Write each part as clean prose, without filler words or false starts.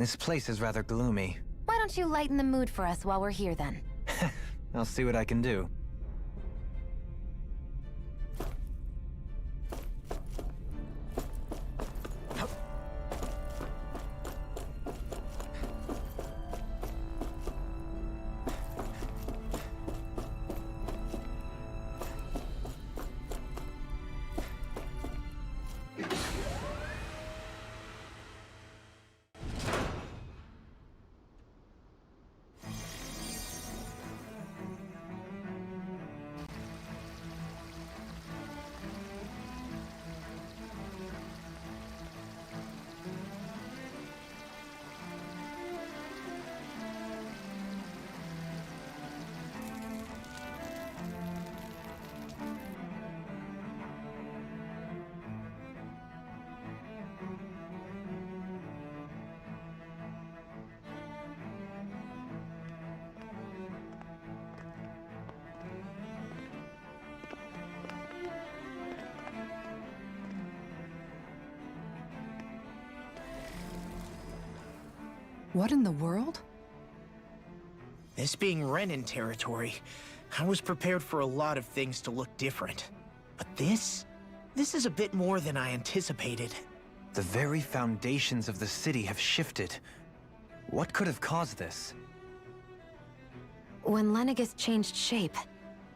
This place is rather gloomy. Why don't you lighten the mood for us while we're here then? I'll see what I can do. What in the world? This being Renan territory, I was prepared for a lot of things to look different. But this is a bit more than I anticipated. The very foundations of the city have shifted. What could have caused this? When Lenegis changed shape,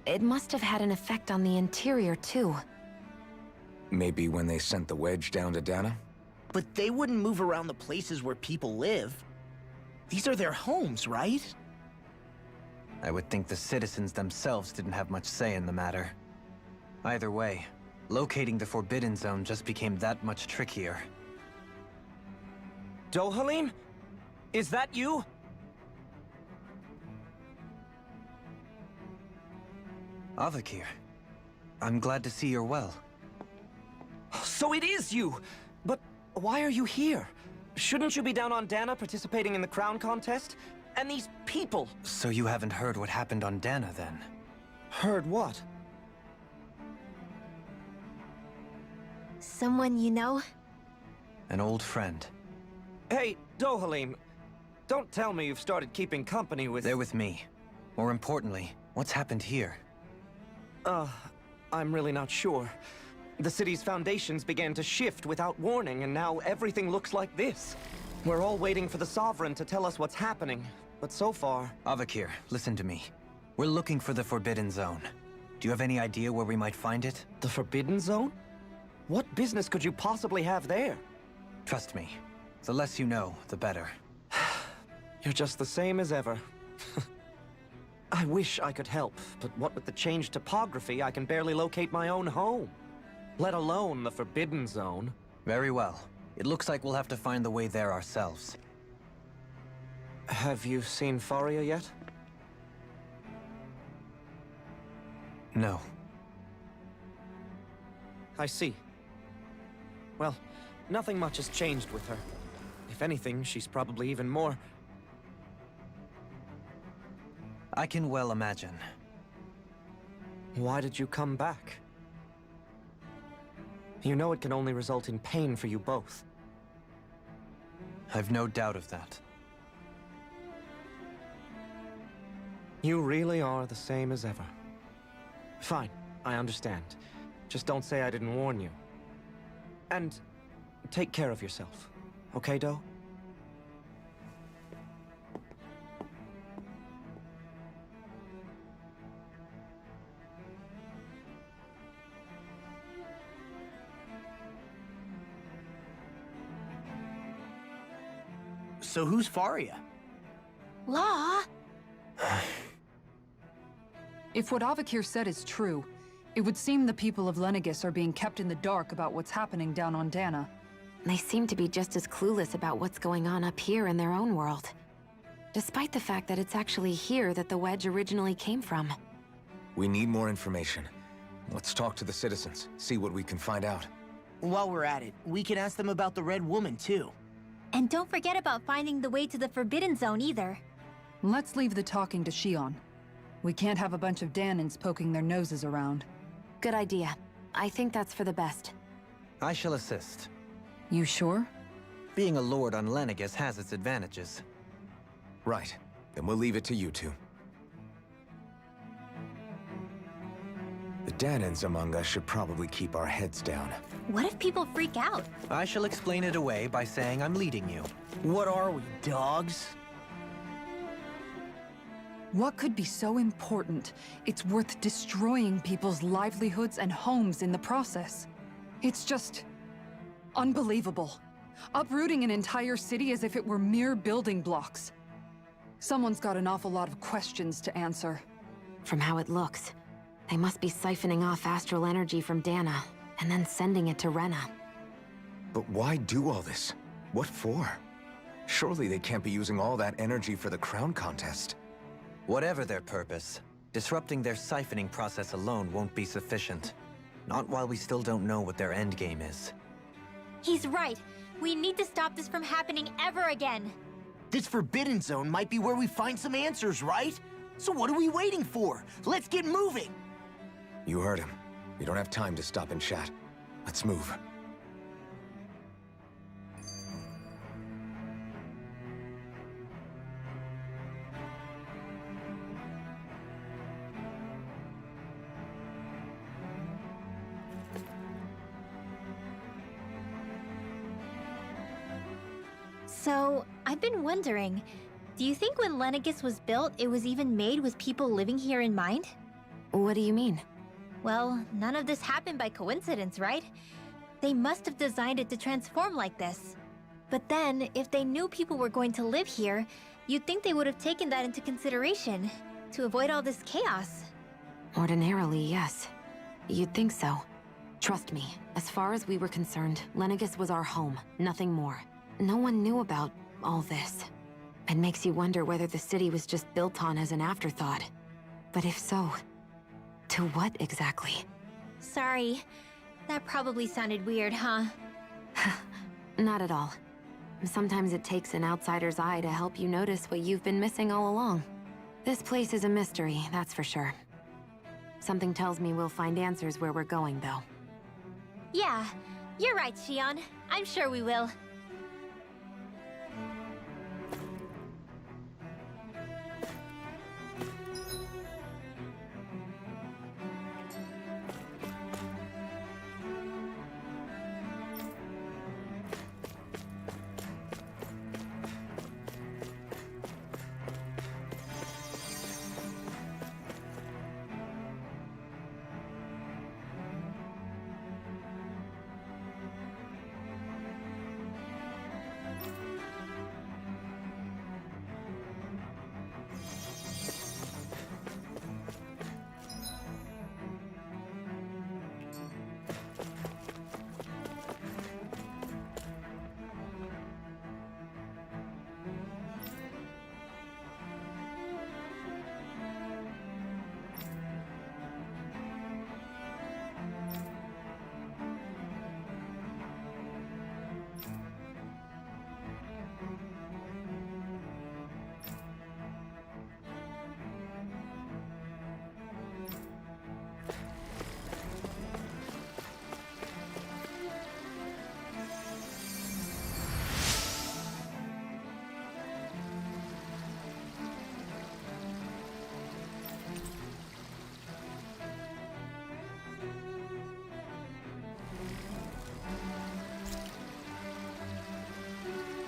it must have had an effect on the interior too. Maybe when they sent the wedge down to Dana? But they wouldn't move around the places where people live. These are their homes, right? I would think the citizens themselves didn't have much say in the matter. Either way, locating the Forbidden Zone just became that much trickier. Dohalim? Is that you? Avakir, I'm glad to see you're well. So it is you! But why are you here? Shouldn't you be down on Dana participating in the crown contest? And these people! So you haven't heard what happened on Dana, then? Heard what? Someone you know? An old friend. Hey, Dohalim, don't tell me you've started keeping company with... They're with me. More importantly, what's happened here? I'm really not sure. The city's foundations began to shift without warning, and now everything looks like this. We're all waiting for the Sovereign to tell us what's happening, but so far... Avakir, listen to me. We're looking for the Forbidden Zone. Do you have any idea where we might find it? The Forbidden Zone? What business could you possibly have there? Trust me. The less you know, the better. You're just the same as ever. I wish I could help, but what with the changed topography, I can barely locate my own home. Let alone the Forbidden Zone. Very well. It looks like we'll have to find the way there ourselves. Have you seen Faria yet? No. I see. Well, nothing much has changed with her. If anything, she's probably even more... I can well imagine. Why did you come back? You know it can only result in pain for you both. I've no doubt of that. You really are the same as ever. Fine, I understand. Just don't say I didn't warn you. And take care of yourself, okay, Do? So who's Faria? Law? If what Avakir said is true, it would seem the people of Lenegis are being kept in the dark about what's happening down on Dana. They seem to be just as clueless about what's going on up here in their own world. Despite the fact that it's actually here that the wedge originally came from. We need more information. Let's talk to the citizens, see what we can find out. While we're at it, we can ask them about the Red Woman, too. And don't forget about finding the way to the Forbidden Zone either. Let's leave the talking to Shion. We can't have a bunch of Danans poking their noses around. Good idea. I think that's for the best. I shall assist. You sure? Being a lord on Lenegis has its advantages. Right. Then we'll leave it to you two. The Danans among us should probably keep our heads down. What if people freak out? I shall explain it away by saying I'm leading you. What are we, dogs? What could be so important? It's worth destroying people's livelihoods and homes in the process. It's just unbelievable. Uprooting an entire city as if it were mere building blocks. Someone's got an awful lot of questions to answer. From how it looks, they must be siphoning off astral energy from Dana, and then sending it to Rena. But why do all this? What for? Surely they can't be using all that energy for the crown contest. Whatever their purpose, disrupting their siphoning process alone won't be sufficient. Not while we still don't know what their endgame is. He's right. We need to stop this from happening ever again. This Forbidden Zone might be where we find some answers, right? So what are we waiting for? Let's get moving! You heard him. We don't have time to stop and chat. Let's move. So, I've been wondering, do you think when Lenegis was built, it was even made with people living here in mind? What do you mean? Well, none of this happened by coincidence, right? They must have designed it to transform like this. But then, if they knew people were going to live here, you'd think they would have taken that into consideration, to avoid all this chaos. Ordinarily, yes. You'd think so. Trust me, as far as we were concerned, Lenegis was our home, nothing more. No one knew about all this. It makes you wonder whether the city was just built on as an afterthought. But if so, to what exactly? Sorry. That probably sounded weird, huh? Not at all. Sometimes it takes an outsider's eye to help you notice what you've been missing all along. This place is a mystery, that's for sure. Something tells me we'll find answers where we're going, though. Yeah, you're right, Shion. I'm sure we will.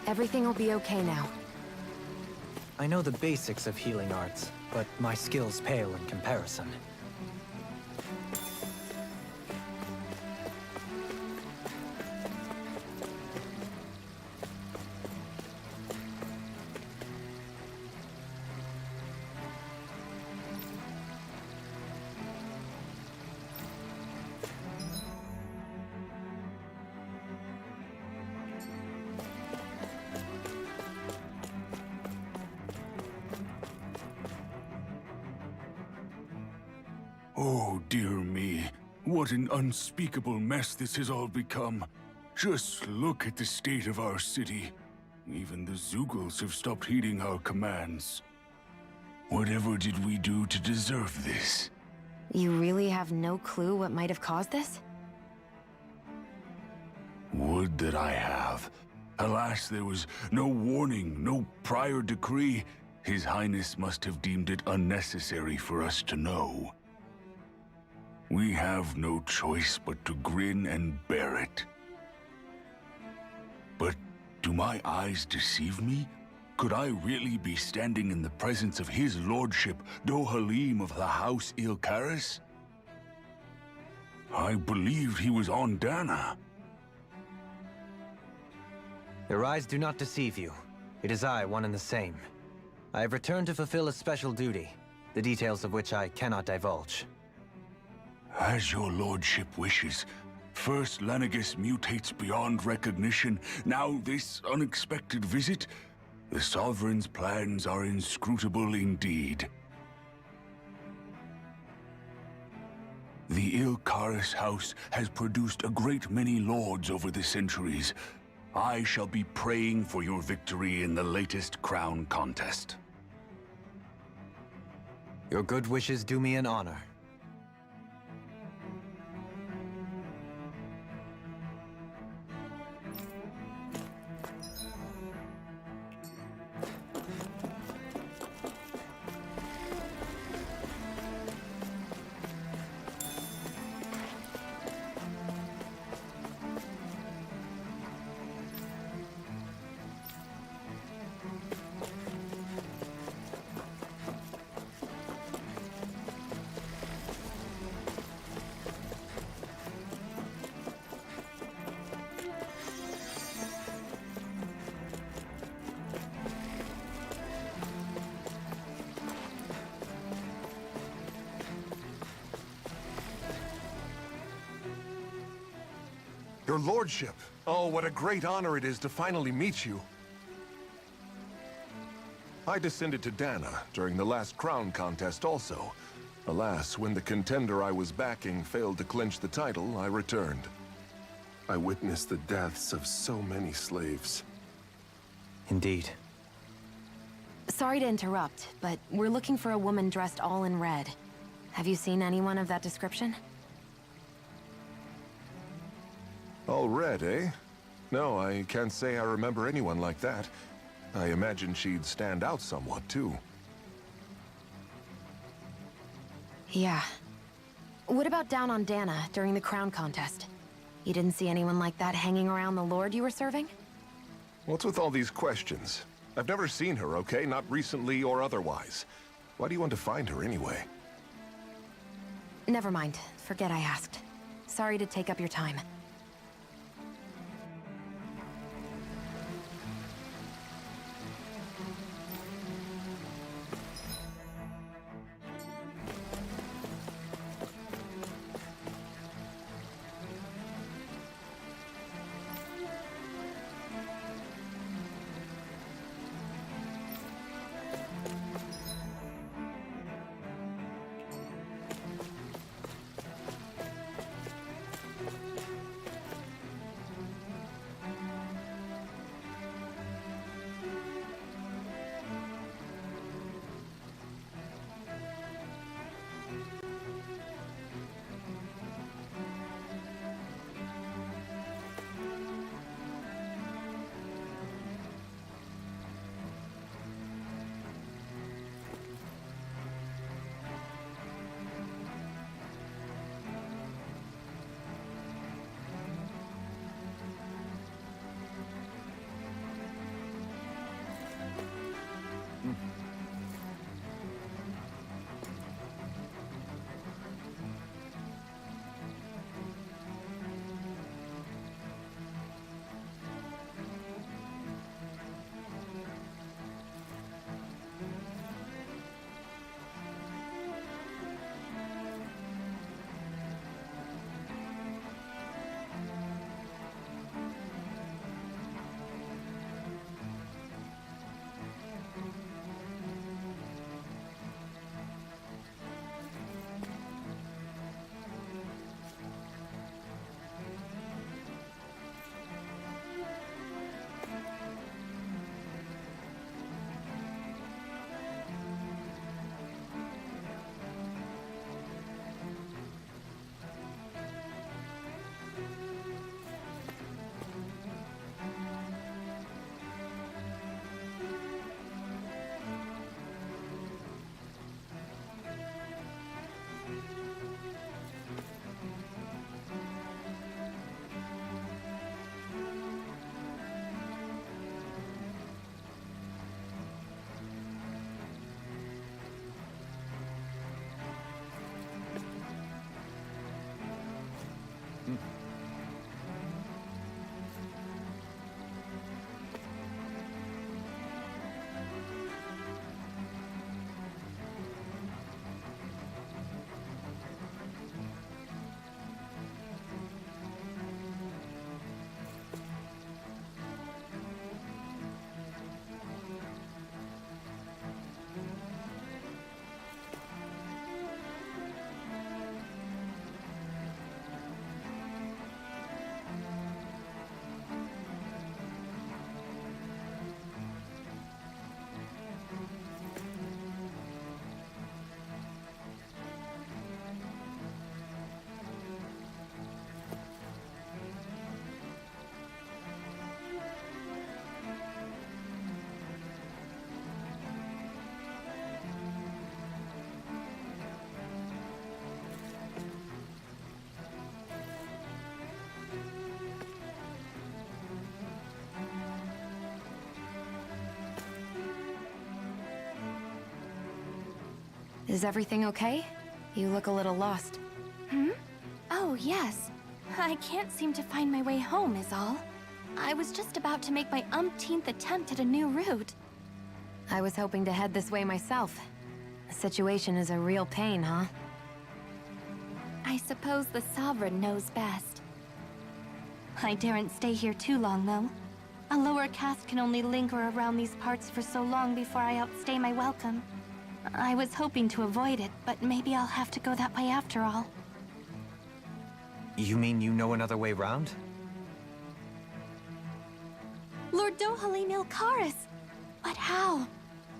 Everything will be okay now. I know the basics of healing arts, but my skills pale in comparison. Oh, dear me. What an unspeakable mess this has all become. Just look at the state of our city. Even the Zeugles have stopped heeding our commands. Whatever did we do to deserve this? You really have no clue what might have caused this? Would that I have. Alas, there was no warning, no prior decree. His Highness must have deemed it unnecessary for us to know. We have no choice but to grin and bear it. But do my eyes deceive me? Could I really be standing in the presence of his lordship, Dohalim of the House Ilkaris? I believed he was on Dana. Your eyes do not deceive you. It is I, one and the same. I have returned to fulfill a special duty, the details of which I cannot divulge. As your lordship wishes. First Lenegis mutates beyond recognition, now this unexpected visit. The Sovereign's plans are inscrutable indeed. The Ilkaris house has produced a great many lords over the centuries. I shall be praying for your victory in the latest crown contest. Your good wishes do me an honor. Your lordship! Oh, what a great honor it is to finally meet you. I descended to Dana during the last crown contest also. Alas, when the contender I was backing failed to clinch the title, I returned. I witnessed the deaths of so many slaves. Indeed. Sorry to interrupt, but we're looking for a woman dressed all in red. Have you seen anyone of that description? All red, eh? No, I can't say I remember anyone like that. I imagine she'd stand out somewhat, too. Yeah. What about down on Dana during the crown contest? You didn't see anyone like that hanging around the lord you were serving? What's with all these questions? I've never seen her, okay? Not recently or otherwise. Why do you want to find her anyway? Never mind. Forget I asked. Sorry to take up your time. Is everything okay? You look a little lost. Oh, yes. I can't seem to find my way home, is all. I was just about to make my umpteenth attempt at a new route. I was hoping to head this way myself. The situation is a real pain, huh? I suppose the Sovereign knows best. I daren't stay here too long, though. A lower caste can only linger around these parts for so long before I outstay my welcome. I was hoping to avoid it, but maybe I'll have to go that way after all. You mean you know another way round? Lord Dohalim Ilkaris! But how?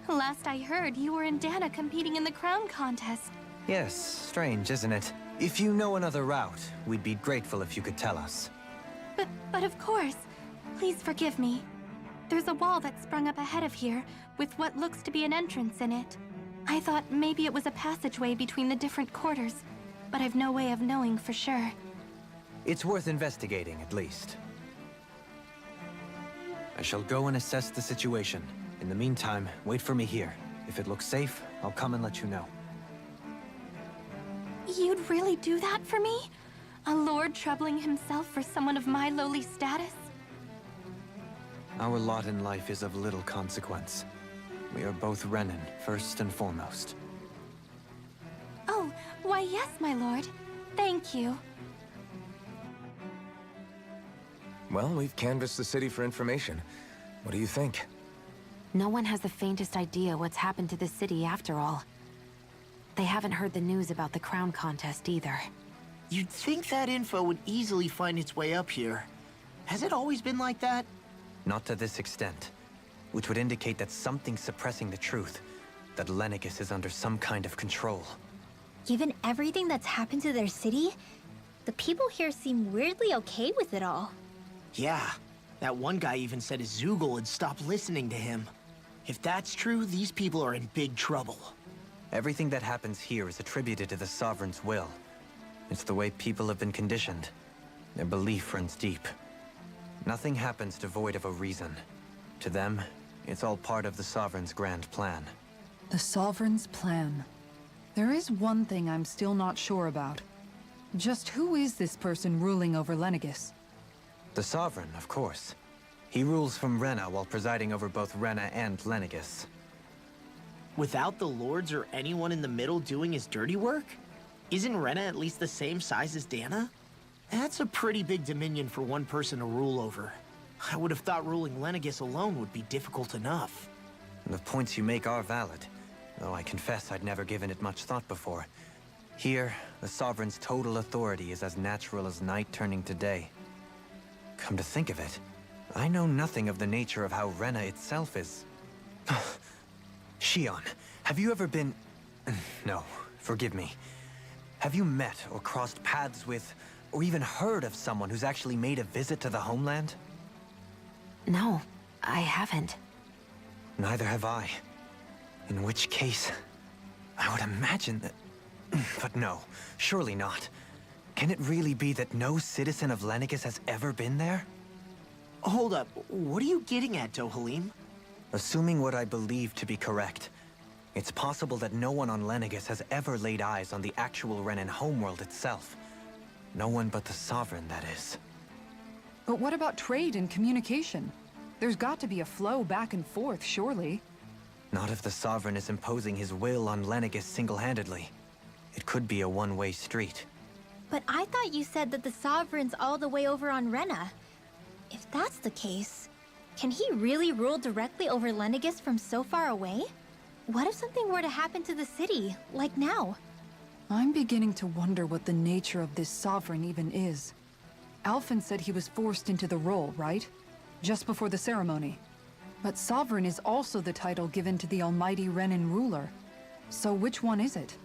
Last I heard, you were in Dana competing in the crown contest. Yes, strange, isn't it? If you know another route, we'd be grateful if you could tell us. But of course. Please forgive me. There's a wall that sprung up ahead of here, with what looks to be an entrance in it. I thought maybe it was a passageway between the different quarters, but I've no way of knowing for sure. It's worth investigating, at least. I shall go and assess the situation. In the meantime, wait for me here. If it looks safe, I'll come and let you know. You'd really do that for me? A lord troubling himself for someone of my lowly status? Our lot in life is of little consequence. We are both Renan, first and foremost. Oh, why yes, my lord. Thank you. Well, we've canvassed the city for information. What do you think? No one has the faintest idea what's happened to the city after all. They haven't heard the news about the crown contest either. You'd think that info would easily find its way up here. Has it always been like that? Not to this extent, which would indicate that something's suppressing the truth, that Lenegis is under some kind of control. Given everything that's happened to their city, the people here seem weirdly okay with it all. Yeah, that one guy even said his Zoogle had stopped listening to him. If that's true, these people are in big trouble. Everything that happens here is attributed to the Sovereign's will. It's the way people have been conditioned. Their belief runs deep. Nothing happens devoid of a reason. To them, it's all part of the Sovereign's grand plan. The Sovereign's plan. There is one thing I'm still not sure about. Just who is this person ruling over Lenegis? The Sovereign, of course. He rules from Rena while presiding over both Rena and Lenegis. Without the lords or anyone in the middle doing his dirty work? Isn't Rena at least the same size as Dana? That's a pretty big dominion for one person to rule over. I would have thought ruling Lenegis alone would be difficult enough. And the points you make are valid, though I confess I'd never given it much thought before. Here, the Sovereign's total authority is as natural as night turning to day. Come to think of it, I know nothing of the nature of how Rena itself is. Shion, have you ever been... No, forgive me. Have you met or crossed paths with, or even heard of someone who's actually made a visit to the homeland? No, I haven't. Neither have I. In which case, I would imagine that... But no, surely not. Can it really be that no citizen of Lenegis has ever been there? Hold up, what are you getting at, Dohalim? Assuming what I believe to be correct, it's possible that no one on Lenegis has ever laid eyes on the actual Renan homeworld itself. No one but the Sovereign, that is. But what about trade and communication? There's got to be a flow back and forth, surely. Not if the Sovereign is imposing his will on Lenegis single-handedly. It could be a one-way street. But I thought you said that the Sovereign's all the way over on Rena. If that's the case, can he really rule directly over Lenegis from so far away? What if something were to happen to the city, like now? I'm beginning to wonder what the nature of this Sovereign even is. Alphen said he was forced into the role, right? Just before the ceremony. But Sovereign is also the title given to the almighty Renan ruler. So which one is it?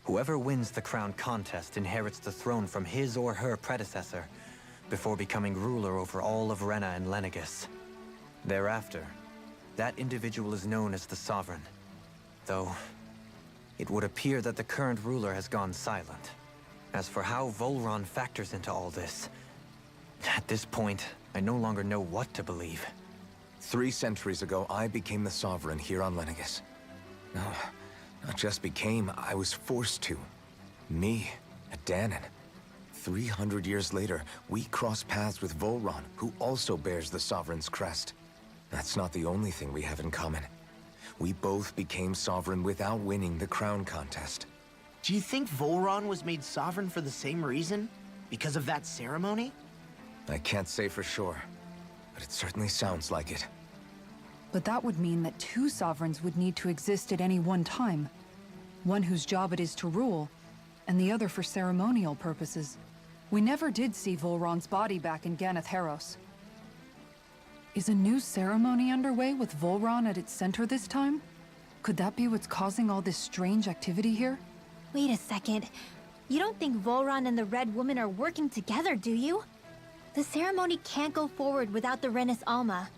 Whoever wins the crown contest inherits the throne from his or her predecessor, before becoming ruler over all of Rena and Lenegis. Thereafter, that individual is known as the Sovereign. Though, it would appear that the current ruler has gone silent. As for how Volron factors into all this, at this point, I no longer know what to believe. 3 centuries ago, I became the Sovereign here on Lenegis. Now, Not just became, I was forced to. Me, a Dahnan. 300 years later, we cross paths with Volron, who also bears the Sovereign's crest. That's not the only thing we have in common. We both became Sovereign without winning the crown contest. Do you think Volron was made sovereign for the same reason? Because of that ceremony? I can't say for sure, but it certainly sounds like it. But that would mean that two sovereigns would need to exist at any one time. One whose job it is to rule, and the other for ceremonial purposes. We never did see Volron's body back in Ganath Haros. Is a new ceremony underway with Volron at its center this time? Could that be what's causing all this strange activity here? Wait a second. You don't think Volron and the Red Woman are working together, do you? The ceremony can't go forward without the Renis Alma.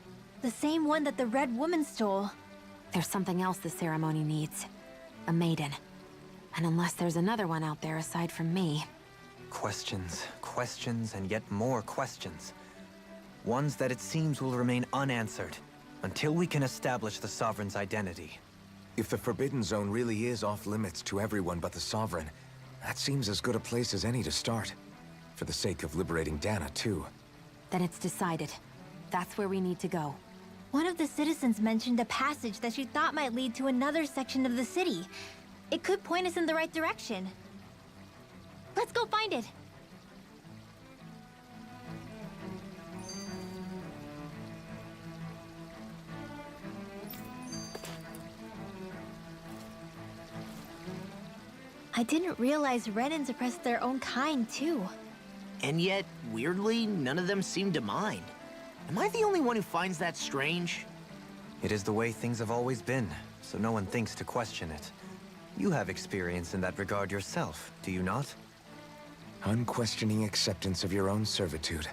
The same one that the Red Woman stole. There's something else the ceremony needs. A maiden. And unless there's another one out there aside from me... Questions, questions, and yet more questions. Ones that it seems will remain unanswered until we can establish the Sovereign's identity. If the Forbidden Zone really is off-limits to everyone but the Sovereign, that seems as good a place as any to start. For the sake of liberating Dahna, too. Then it's decided. That's where we need to go. One of the citizens mentioned a passage that she thought might lead to another section of the city. It could point us in the right direction. Let's go find it! I didn't realize Renans oppressed their own kind, too. And yet, weirdly, none of them seem to mind. Am I the only one who finds that strange? It is the way things have always been, so no one thinks to question it. You have experience in that regard yourself, do you not? Unquestioning acceptance of your own servitude.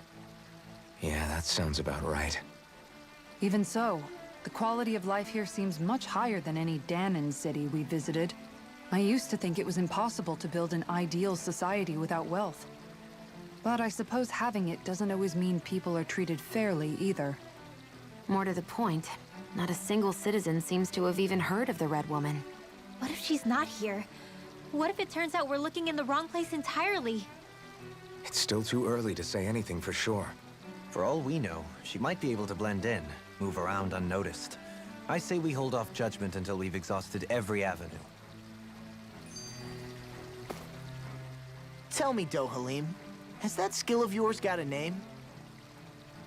Yeah, that sounds about right. Even so, the quality of life here seems much higher than any Dahnan city we visited. I used to think it was impossible to build an ideal society without wealth. But I suppose having it doesn't always mean people are treated fairly either. More to the point, not a single citizen seems to have even heard of the Red Woman. What if she's not here? What if it turns out we're looking in the wrong place entirely? It's still too early to say anything for sure. For all we know, she might be able to blend in, move around unnoticed. I say we hold off judgment until we've exhausted every avenue. Tell me, Dohalim, has that skill of yours got a name?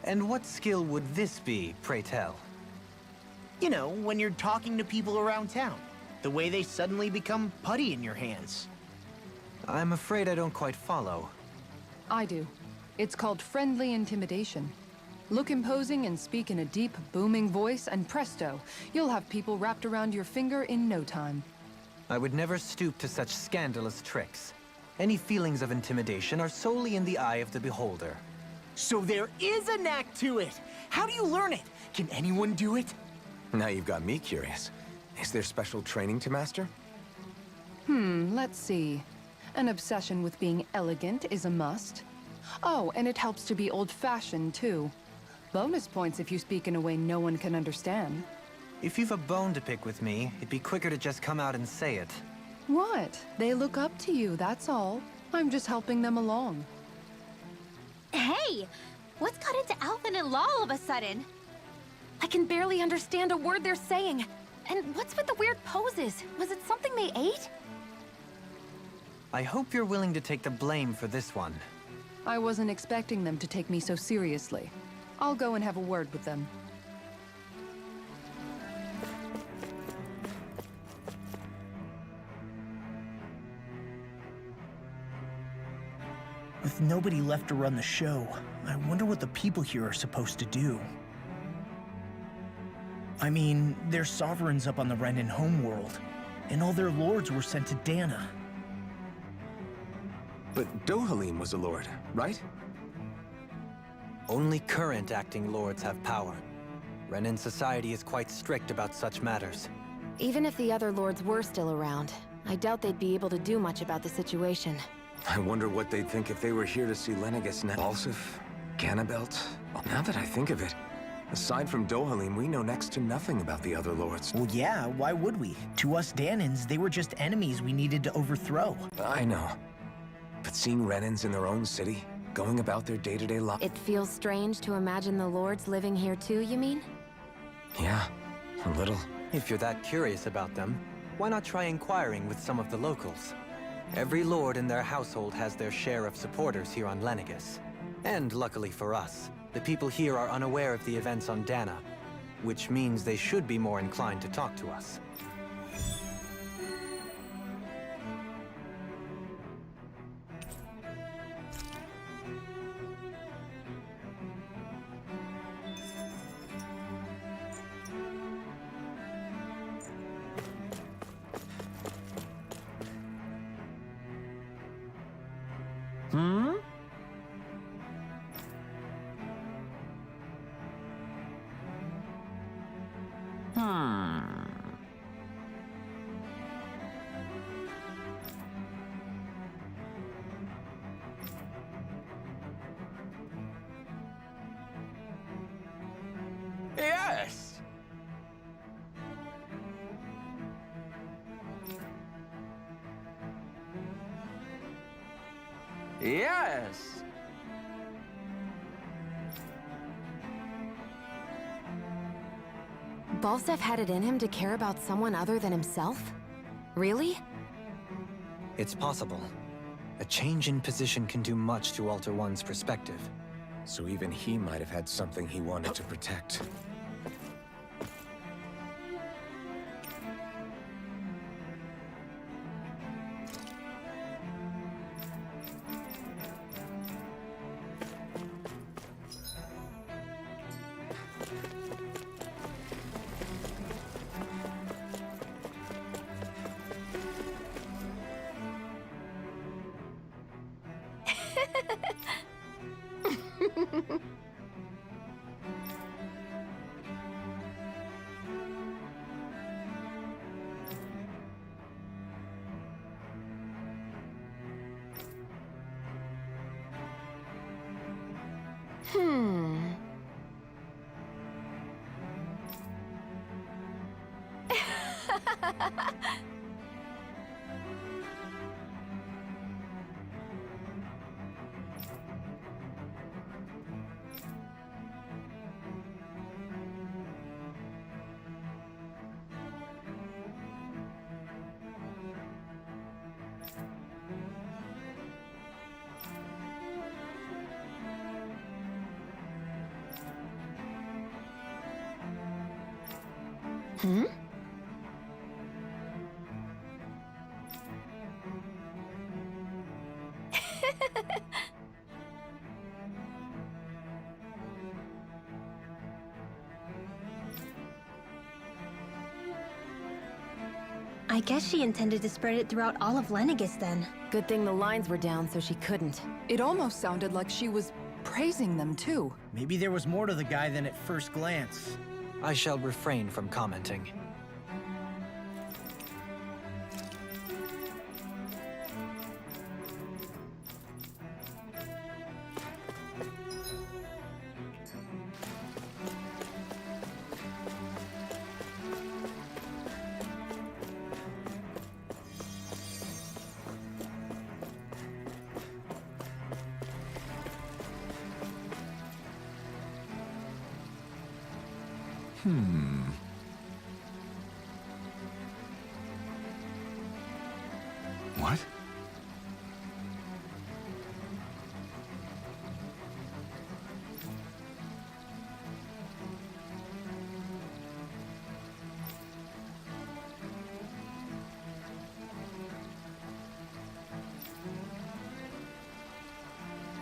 And what skill would this be, pray tell? You know, when you're talking to people around town. The way they suddenly become putty in your hands. I'm afraid I don't quite follow. I do. It's called friendly intimidation. Look imposing and speak in a deep, booming voice, and presto, you'll have people wrapped around your finger in no time. I would never stoop to such scandalous tricks. Any feelings of intimidation are solely in the eye of the beholder. So there is a knack to it! How do you learn it? Can anyone do it? Now you've got me curious. Is there special training to master? Let's see. An obsession with being elegant is a must. Oh, and it helps to be old-fashioned, too. Bonus points if you speak in a way no one can understand. If you've a bone to pick with me, it'd be quicker to just come out and say it. What? They look up to you, that's all. I'm just helping them along. Hey! What's got into Alvin and Law all of a sudden? I can barely understand a word they're saying. And what's with the weird poses? Was it something they ate? I hope you're willing to take the blame for this one. I wasn't expecting them to take me so seriously. I'll go and have a word with them. With nobody left to run the show, I wonder what the people here are supposed to do. I mean, there's sovereigns up on the Renan homeworld, and all their lords were sent to Dahna. But Dohalim was a lord, right? Only current acting lords have power. Renan society is quite strict about such matters. Even if the other lords were still around, I doubt they'd be able to do much about the situation. I wonder what they'd think if they were here to see Lenegis now. Balsif? Ganabelt? Now that I think of it, Aside from Dohalim, we know next to nothing about the other lords. Well, yeah, why would we? To us Danans, they were just enemies we needed to overthrow. I know. But seeing Renans in their own city, going about their day-to-day life... It feels strange to imagine the lords living here too, you mean? Yeah, a little. If you're that curious about them, why not try inquiring with some of the locals? Every lord in their household has their share of supporters here on Lenegis. And luckily for us, the people here are unaware of the events on Dana, which means they should be more inclined to talk to us. Yes! Yes! Balsef had it in him to care about someone other than himself? Really? It's possible. A change in position can do much to alter one's perspective. So even he might have had something he wanted to protect. Hmm? I guess she intended to spread it throughout all of Lenegis then. Good thing the lines were down so she couldn't. It almost sounded like she was praising them too. Maybe there was more to the guy than at first glance. I shall refrain from commenting. What?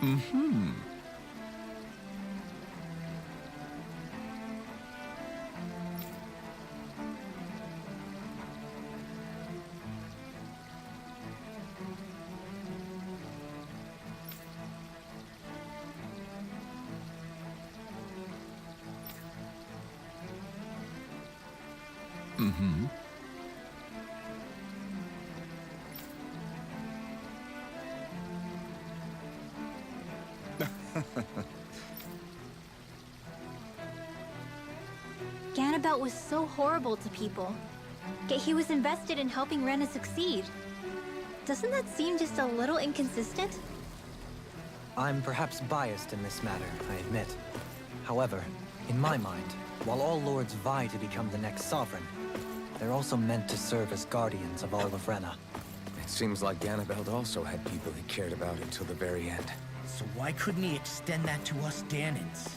Mm-hmm. Mm-hmm. about was so horrible to people. Yet he was invested in helping Rena succeed. Doesn't that seem just a little inconsistent? I'm perhaps biased in this matter, I admit. However, in my mind, while all lords vie to become the next sovereign, they're also meant to serve as guardians of all of Rena. It seems like Ganabeld also had people he cared about until the very end. So why couldn't he extend that to us Danans?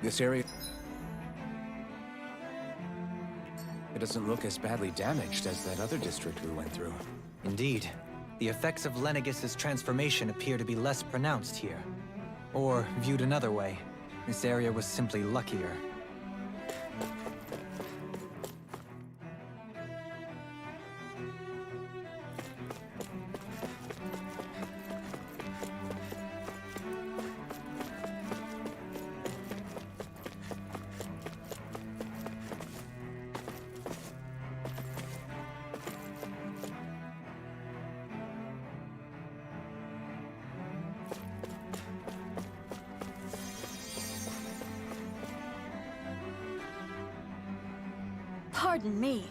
This area... It doesn't look as badly damaged as that other district we went through. Indeed, the effects of Lenegis' transformation appear to be less pronounced here. Or, viewed another way, this area was simply luckier. Pardon me.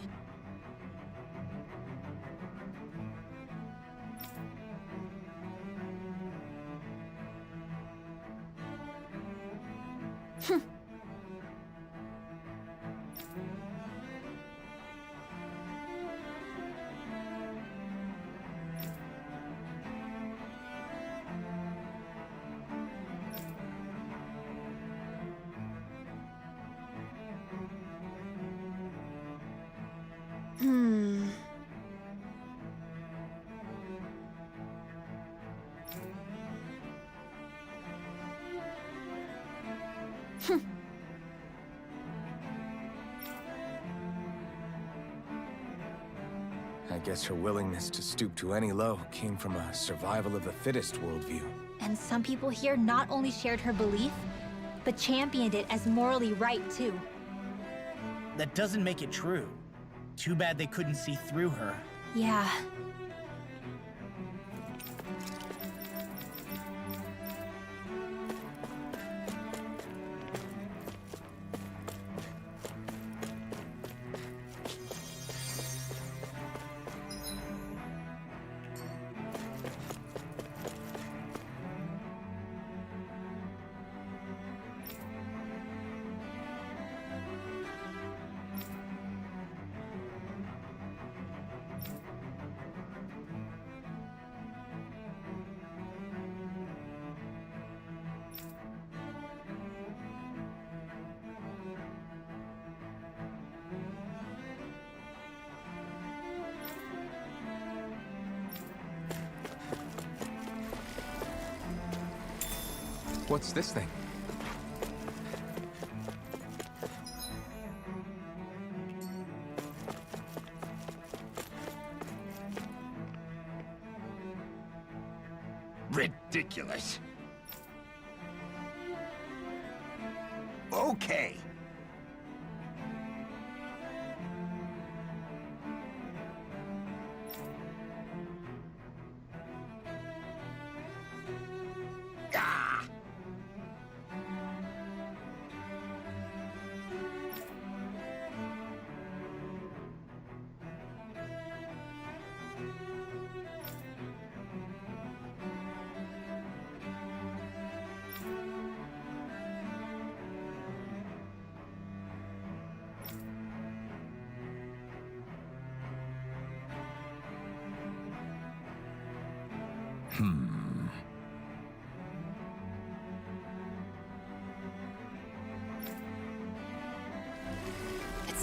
I guess her willingness to stoop to any low came from a survival of the fittest worldview. And some people here not only shared her belief, but championed it as morally right too. That doesn't make it true. Too bad they couldn't see through her. Yeah. What's this thing? Ridiculous. Okay. Ah!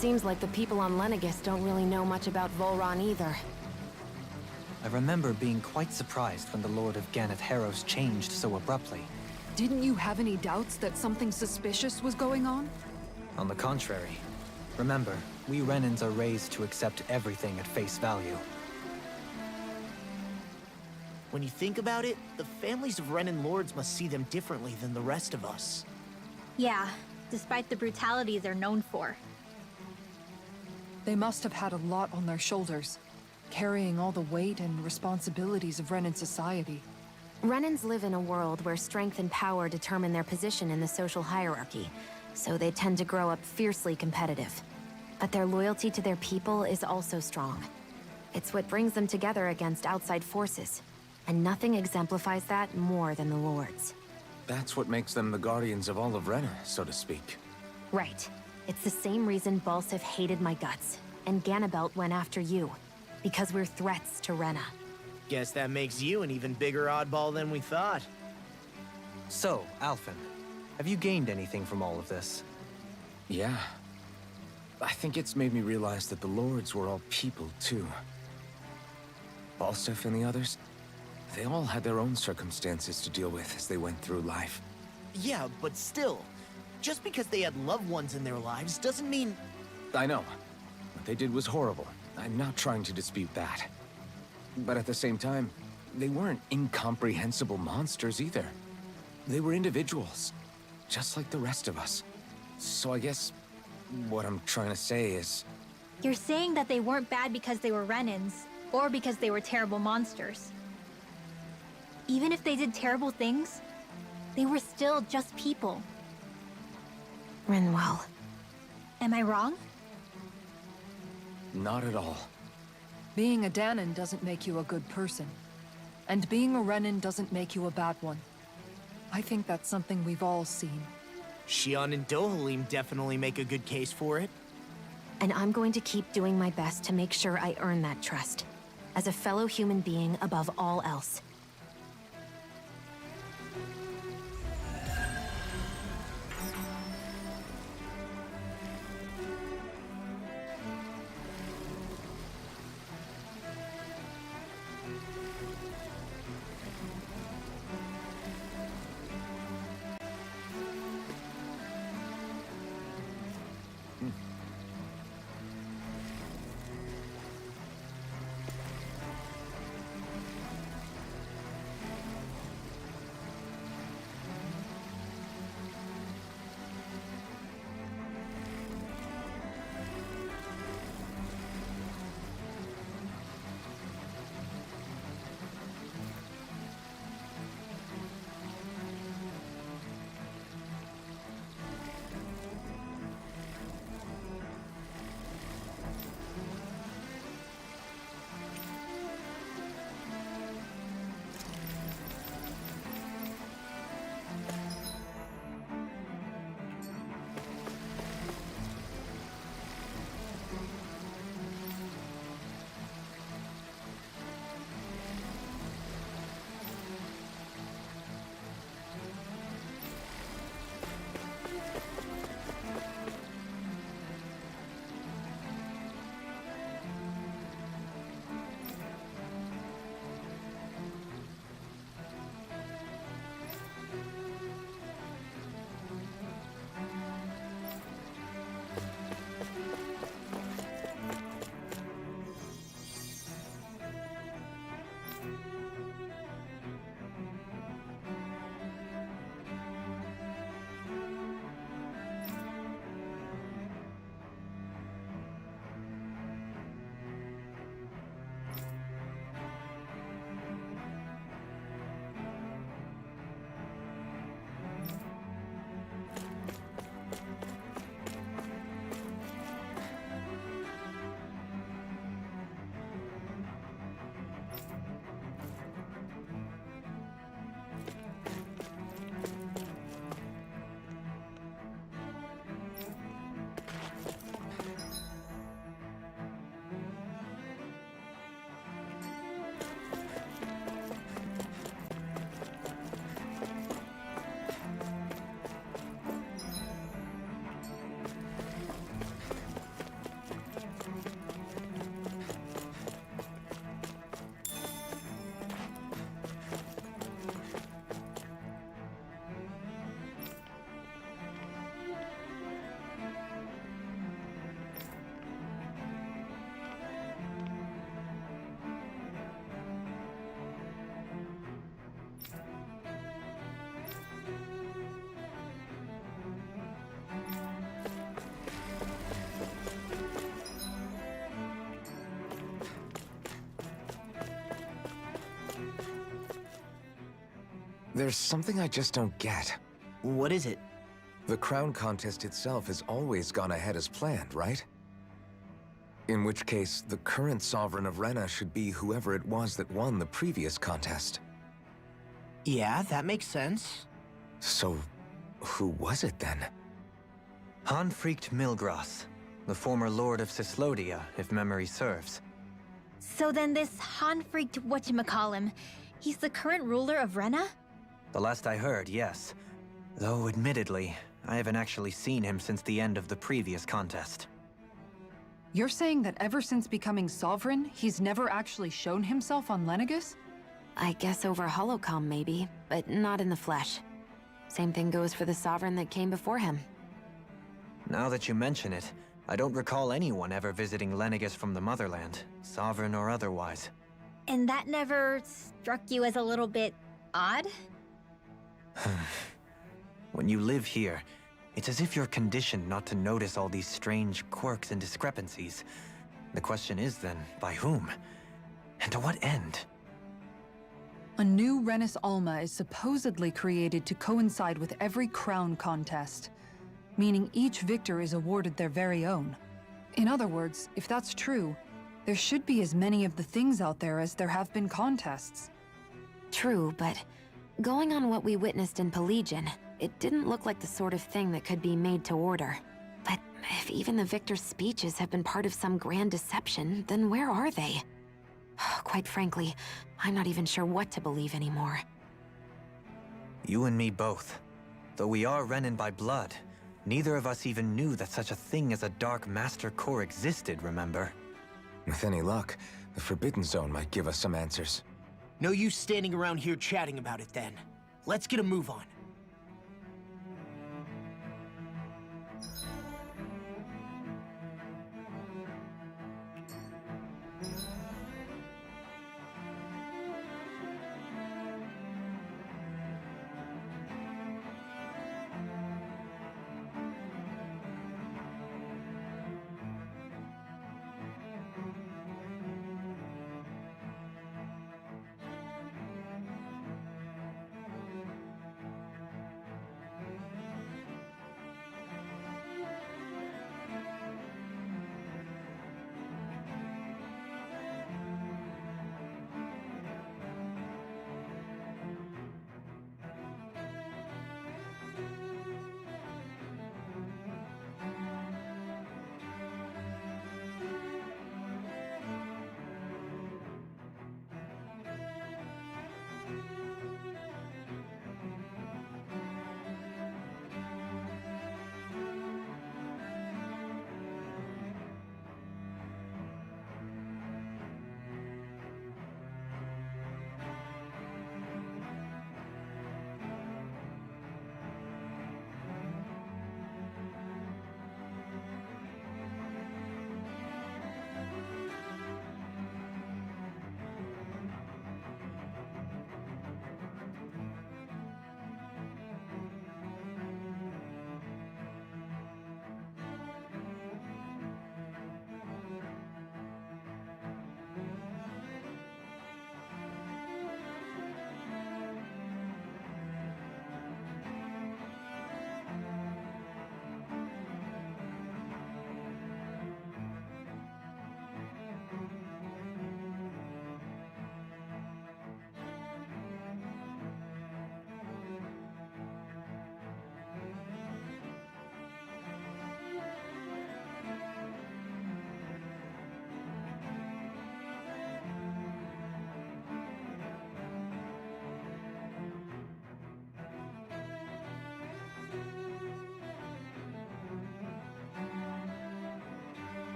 seems like the people on Lenegis don't really know much about Volron either. I remember being quite surprised when the Lord of Ganeth Harros changed so abruptly. Didn't you have any doubts that something suspicious was going on? On the contrary. Remember, we Renans are raised to accept everything at face value. When you think about it, the families of Renan lords must see them differently than the rest of us. Yeah, despite the brutality they're known for. They must have had a lot on their shoulders, carrying all the weight and responsibilities of Renan society. Renans live in a world where strength and power determine their position in the social hierarchy, so they tend to grow up fiercely competitive. But their loyalty to their people is also strong. It's what brings them together against outside forces, and nothing exemplifies that more than the Lords. That's what makes them the guardians of all of Rena, so to speak. Right. It's the same reason Balsif hated my guts, and Ganabelt went after you. Because we're threats to Rena. Guess that makes you an even bigger oddball than we thought. So, Alphen, have you gained anything from all of this? Yeah. I think it's made me realize that the Lords were all people, too. Balsif and the others, they all had their own circumstances to deal with as they went through life. Yeah, but still, just because they had loved ones in their lives doesn't mean... I know. What they did was horrible. I'm not trying to dispute that. But at the same time, they weren't incomprehensible monsters either. They were individuals, just like the rest of us. So I guess what I'm trying to say is... You're saying that they weren't bad because they were Renans, or because they were terrible monsters. Even if they did terrible things, they were still just people. Rinwell. Am I wrong? Not at all. Being a Dahnan doesn't make you a good person. And being a Renan doesn't make you a bad one. I think that's something we've all seen. Shion and Dohalim definitely make a good case for it. And I'm going to keep doing my best to make sure I earn that trust. As a fellow human being above all else. There's something I just don't get. What is it? The crown contest itself has always gone ahead as planned, right? In which case, the current Sovereign of Rena should be whoever it was that won the previous contest. Yeah, that makes sense. So, who was it then? Hanfried Milgras, the former Lord of Cyslodia, if memory serves. So then this Hanfried whatchamacallem, he's the current ruler of Rena? The last I heard, yes. Though, admittedly, I haven't actually seen him since the end of the previous contest. You're saying that ever since becoming Sovereign, he's never actually shown himself on Lenegis? I guess over holocom maybe, but not in the flesh. Same thing goes for the Sovereign that came before him. Now that you mention it, I don't recall anyone ever visiting Lenegis from the motherland, Sovereign or otherwise. And that never struck you as a little bit odd? When you live here, it's as if you're conditioned not to notice all these strange quirks and discrepancies. The question is then, by whom? And to what end? A new Renis Alma is supposedly created to coincide with every crown contest, meaning each victor is awarded their very own. In other words, if that's true, there should be as many of the things out there as there have been contests. True, but going on what we witnessed in Pelagian, it didn't look like the sort of thing that could be made to order. But if even the victor's speeches have been part of some grand deception, then where are they? Quite frankly, I'm not even sure what to believe anymore. You and me both. Though we are Renan by blood, neither of us even knew that such a thing as a Dark Master Corps existed, remember? With any luck, the Forbidden Zone might give us some answers. No use standing around here chatting about it then. Let's get a move on.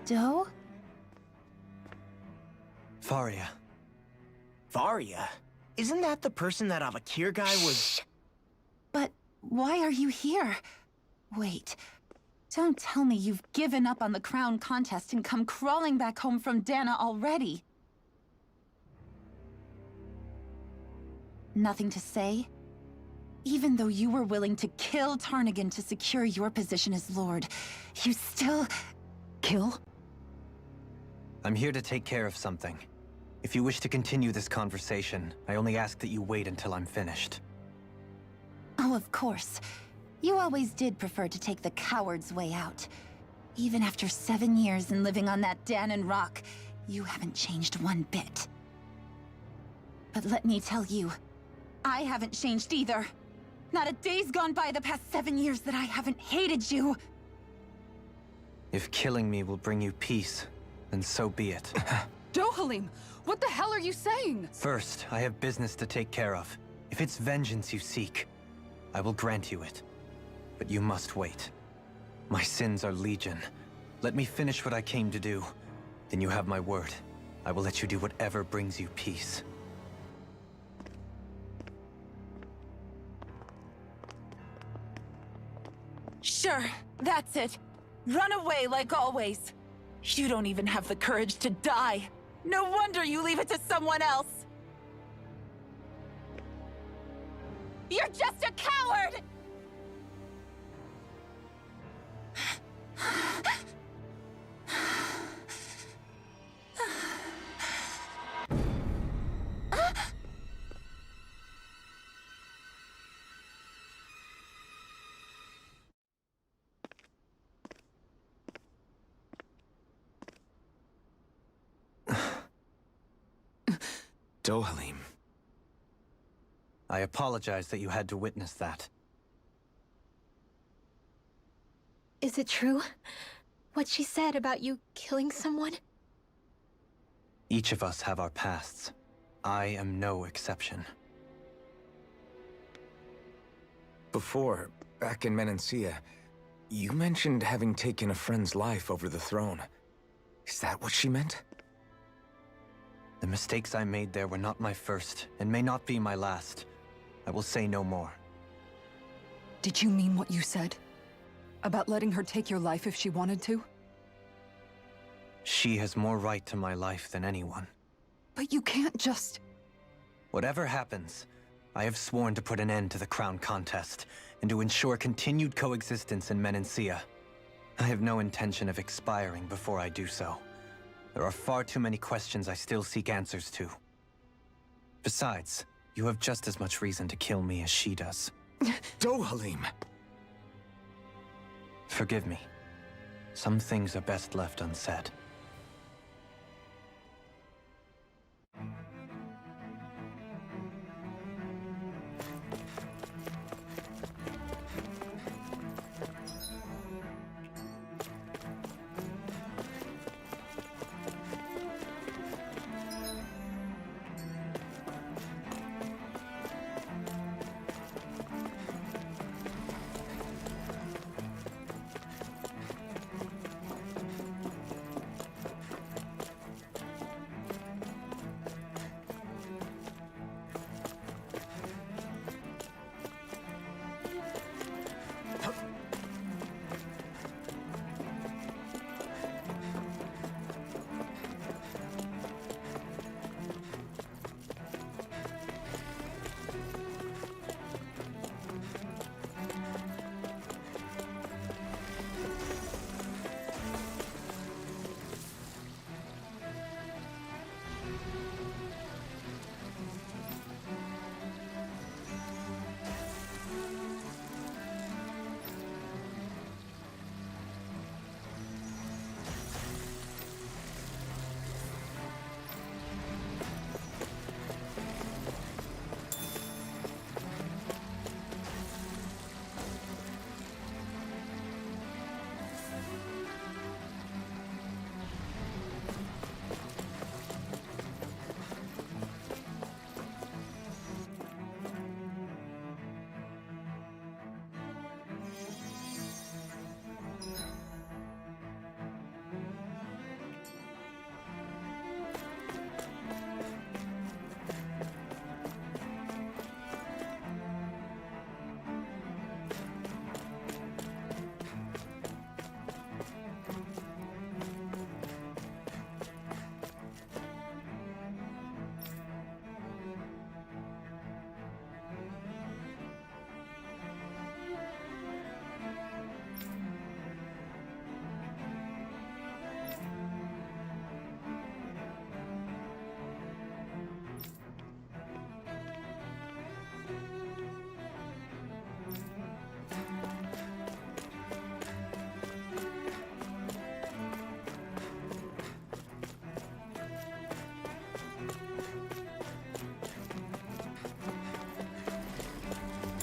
Doe? Faria. Varia? Isn't that the person that Avakir guy was... But why are you here? Wait. Don't tell me you've given up on the crown contest and come crawling back home from Dana already. Nothing to say? Even though you were willing to kill Tarnigan to secure your position as Lord, you still... Kill? I'm here to take care of something. If you wish to continue this conversation, I only ask that you wait until I'm finished. Oh, of course. You always did prefer to take the coward's way out. Even after 7 years and living on that Danon rock, you haven't changed one bit. But let me tell you, I haven't changed either. Not a day's gone by the past 7 years that I haven't hated you. If killing me will bring you peace, then so be it. Dohalim, what the hell are you saying? First, I have business to take care of. If it's vengeance you seek, I will grant you it. But you must wait. My sins are legion. Let me finish what I came to do. Then you have my word. I will let you do whatever brings you peace. Sure, that's it. Run away like always. You don't even have the courage to die. No wonder you leave it to someone else. You're just a coward! Dohalim. I apologize that you had to witness that. Is it true? What she said about you killing someone? Each of us have our pasts. I am no exception. Before, back in Menancia, you mentioned having taken a friend's life over the throne. Is that what she meant? The mistakes I made there were not my first, and may not be my last. I will say no more. Did you mean what you said? About letting her take your life if she wanted to? She has more right to my life than anyone. But you can't just... Whatever happens, I have sworn to put an end to the crown contest, and to ensure continued coexistence in Menancia. I have no intention of expiring before I do so. There are far too many questions I still seek answers to. Besides, you have just as much reason to kill me as she does. Dohalim! Forgive me. Some things are best left unsaid.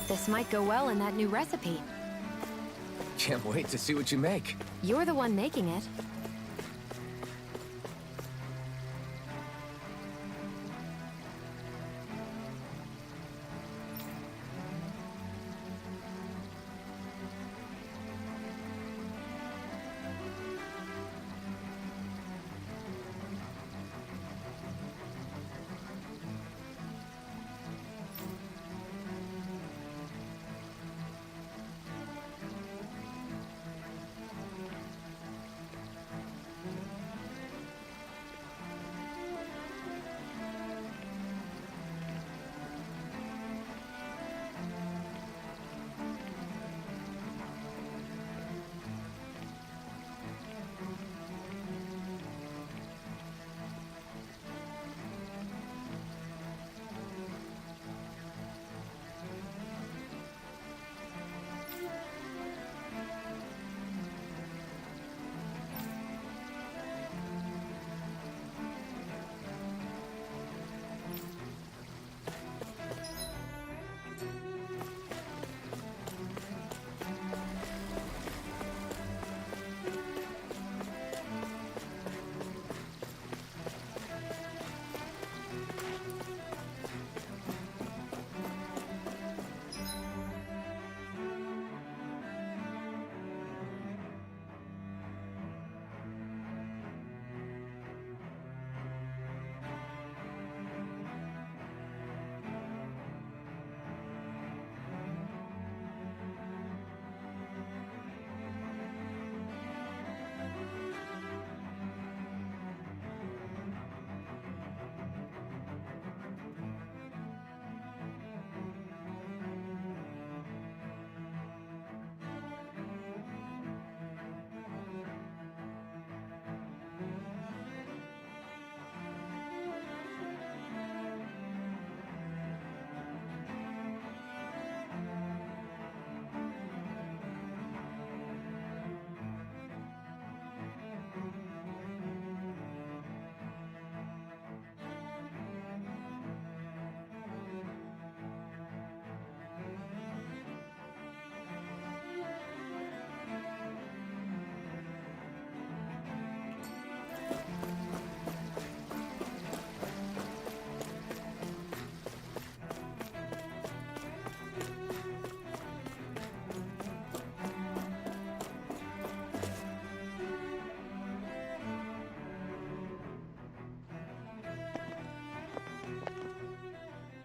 This might go well in that new recipe. Can't wait to see what you make. You're the one making it.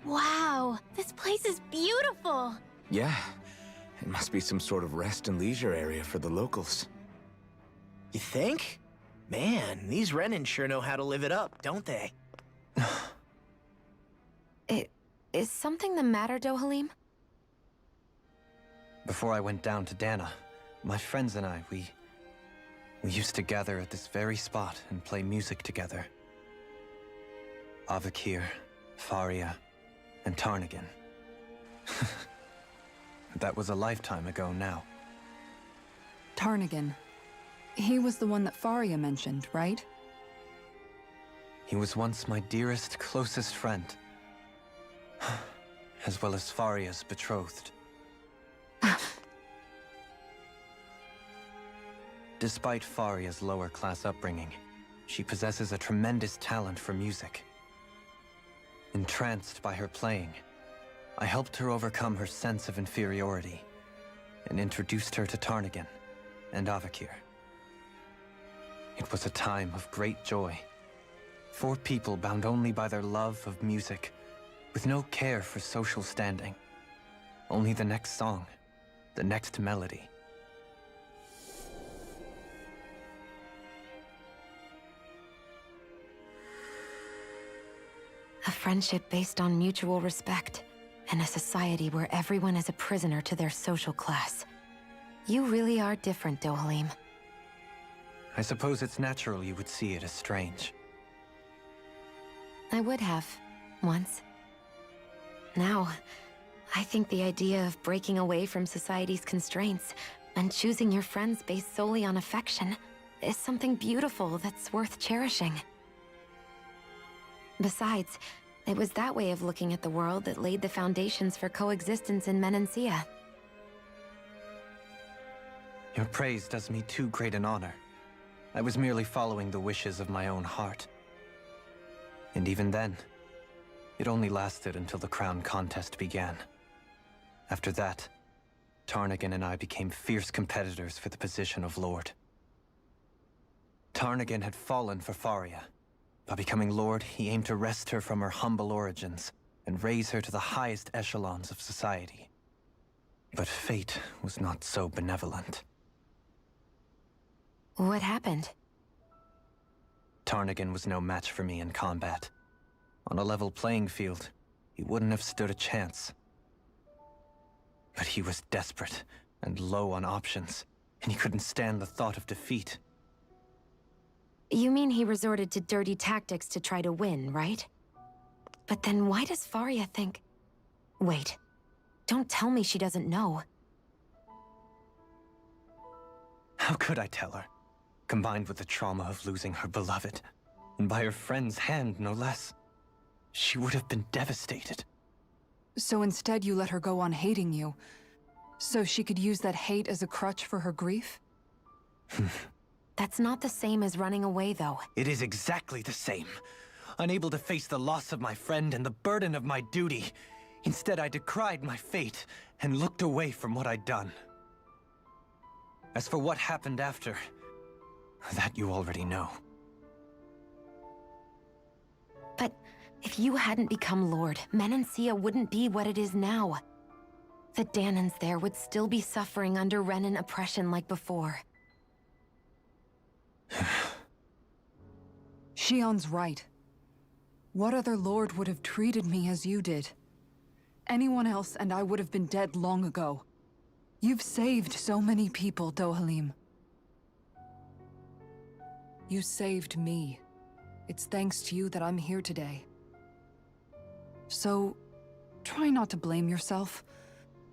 Wow, this place is beautiful! Yeah, it must be some sort of rest and leisure area for the locals. You think? Man, these Renan sure know how to live it up, don't they? Is something the matter, Dohalim? Before I went down to Dana, my friends and I, we used to gather at this very spot and play music together. Avakir, Faria, and Tarnagin. That was a lifetime ago now. Tarnagin. He was the one that Faria mentioned, right? He was once my dearest, closest friend. As well as Faria's betrothed. Despite Faria's lower-class upbringing, she possesses a tremendous talent for music. Entranced by her playing, I helped her overcome her sense of inferiority and introduced her to Tarnagin and Avakir. It was a time of great joy. 4 people bound only by their love of music, with no care for social standing. Only the next song, the next melody. A friendship based on mutual respect, and a society where everyone is a prisoner to their social class. You really are different, Dohalim. I suppose it's natural you would see it as strange. I would have, once. Now, I think the idea of breaking away from society's constraints and choosing your friends based solely on affection is something beautiful that's worth cherishing. Besides, It was that way of looking at the world that laid the foundations for coexistence in Menancia. Your praise does me too great an honor. I was merely following the wishes of my own heart. And even then, it only lasted until the crown contest began. After that, Tarnagin and I became fierce competitors for the position of Lord. Tarnagin had fallen for Faria. By becoming Lord, he aimed to wrest her from her humble origins and raise her to the highest echelons of society. But fate was not so benevolent. What happened? Tarnagin was no match for me in combat. On a level playing field, he wouldn't have stood a chance. But he was desperate and low on options, and he couldn't stand the thought of defeat. You mean he resorted to dirty tactics to try to win, right? But then why does Faria think... Wait. Don't tell me she doesn't know. How could I tell her? Combined with the trauma of losing her beloved, and by her friend's hand, no less. She would have been devastated. So instead you let her go on hating you, so she could use that hate as a crutch for her grief? That's not the same as running away, though. It is exactly the same. Unable to face the loss of my friend and the burden of my duty. Instead, I decried my fate and looked away from what I'd done. As for what happened after, that you already know. But if you hadn't become Lord, Menancia wouldn't be what it is now. The Dahnans there would still be suffering under Renan oppression like before. Shion's right. What other lord would have treated me as you did? Anyone else and I would have been dead long ago. You've saved so many people, Dohalim. You saved me. It's thanks to you that I'm here today. So, try not to blame yourself.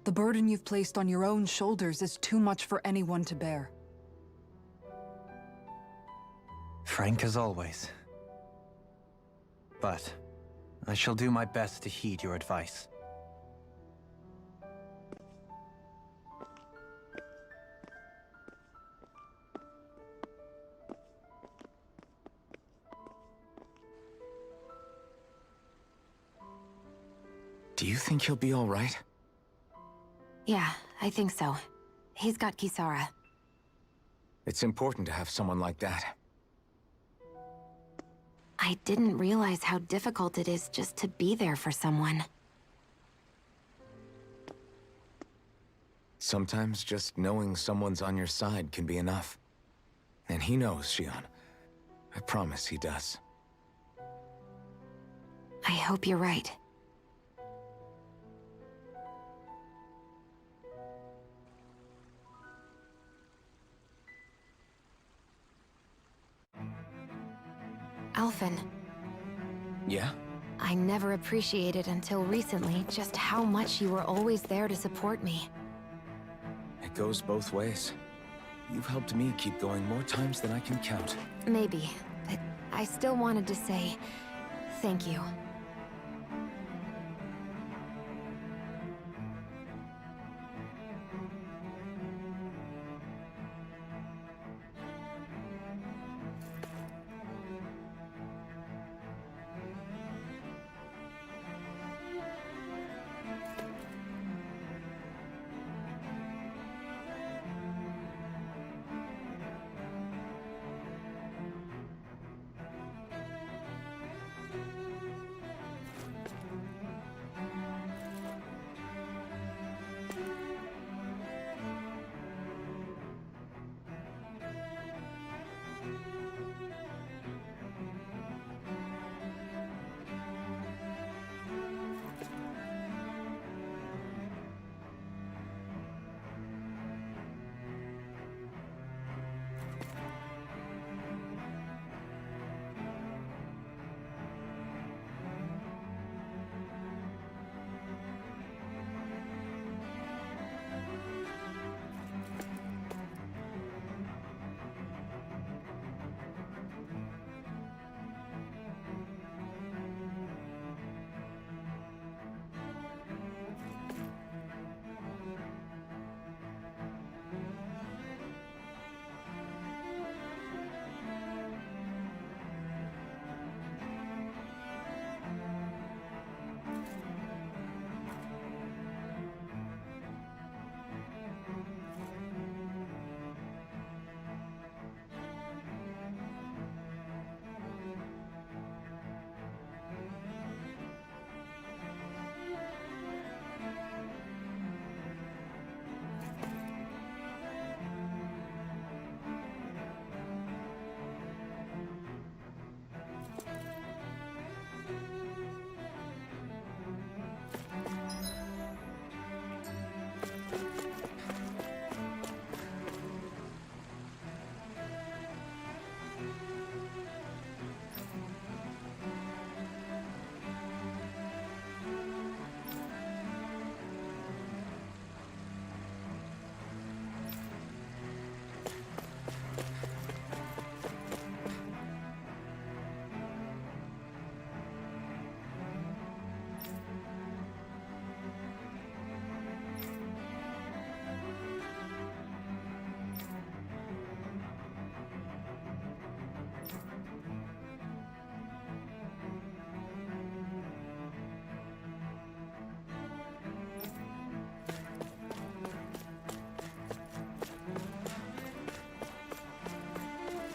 The burden you've placed on your own shoulders is too much for anyone to bear. Frank as always. But I shall do my best to heed your advice. Do you think he'll be all right? Yeah, I think so. He's got Kisara. It's important to have someone like that. I didn't realize how difficult it is just to be there for someone. Sometimes just knowing someone's on your side can be enough. And he knows, Shion. I promise he does. I hope you're right. Alphen. Yeah? I never appreciated until recently just how much you were always there to support me. It goes both ways. You've helped me keep going more times than I can count. Maybe, but I still wanted to say thank you.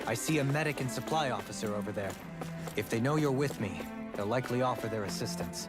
I see a medic and supply officer over there. If they know you're with me, they'll likely offer their assistance.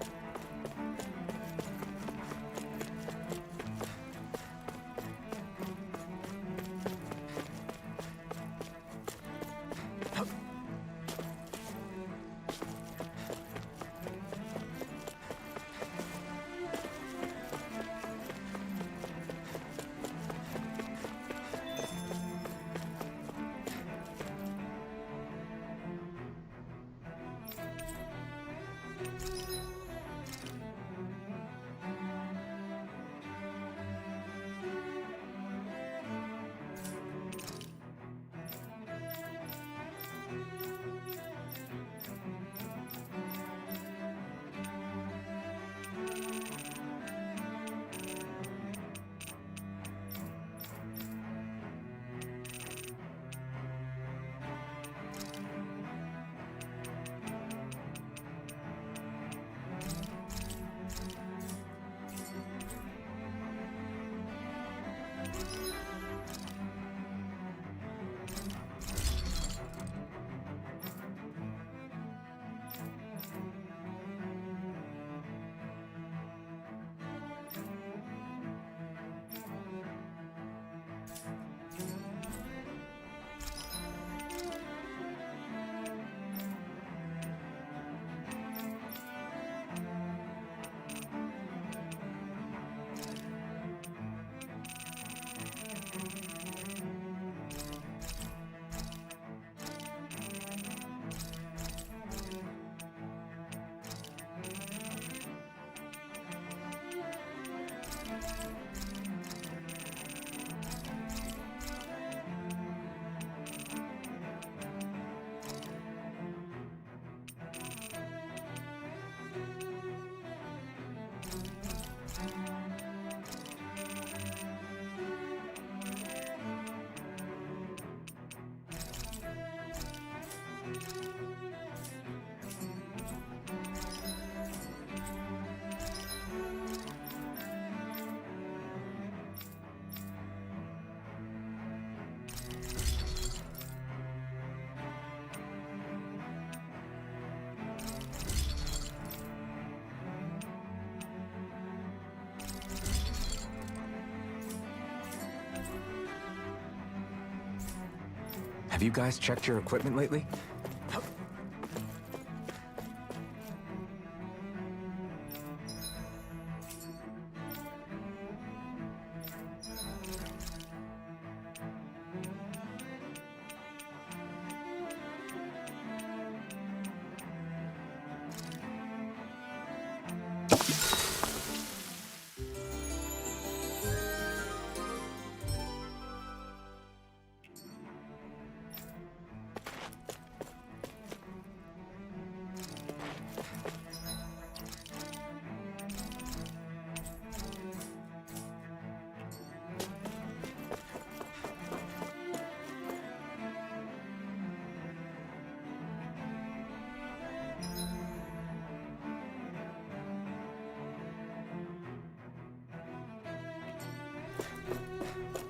Have you guys checked your equipment lately?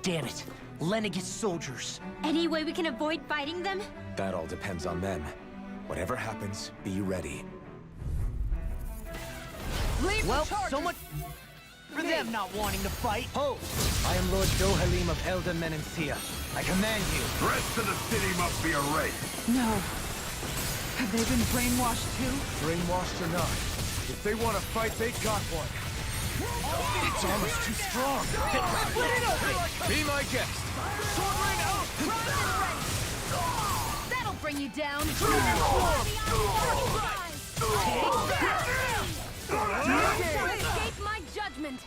Damn it. Lenegis soldiers. Any way we can avoid fighting them? That all depends on them. Whatever happens, be ready. Well, so much for them not wanting to fight. Ho! I am Lord Dohalim of Elda Menencia. I command you. The rest of the city must be erased. No. Have they been brainwashed too? Brainwashed or not, if they want to fight, they got one. It's almost too strong. Be my guest. Sword rain out! That'll bring you down. Escape my judgment.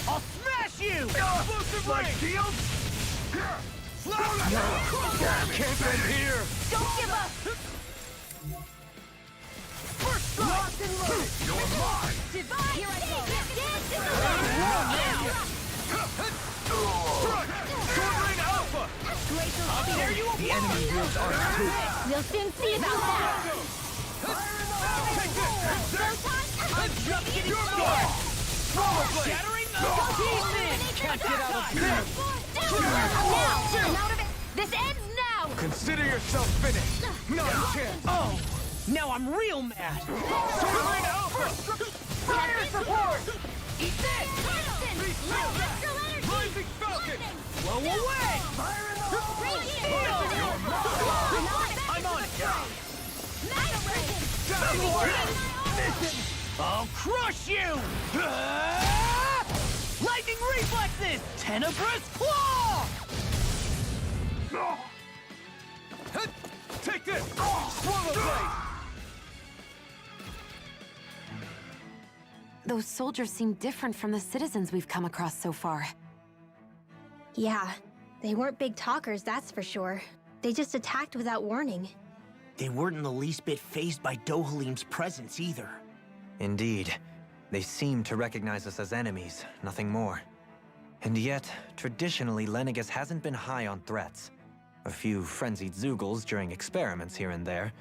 I'll smash you! Like shield? Can't end here. Don't give up. Locked and loaded. You're mine. Divide. Here I go. Sword rain alpha. The enemy wields ours too. We'll soon see about that. I'm just getting started! Shattering the pieces! Can't get out of here. Now! I'm out of it! This ends now! Consider yourself finished! Not a chance! Oh! Now I'm real mad! Swordling Alpha! Fire support! Eat this! Rising Falcon! Blow away! I'm on it! I'll crush you! Lightning reflexes! Tenebrous claw! Take this! Swallow blade! Those soldiers seem different from the citizens we've come across so far. Yeah, they weren't big talkers, that's for sure. They just attacked without warning. They weren't in the least bit fazed by Dohalim's presence either. Indeed. They seem to recognize us as enemies, nothing more. And yet, traditionally, Lenegis hasn't been high on threats. A few frenzied Zeugles during experiments here and there,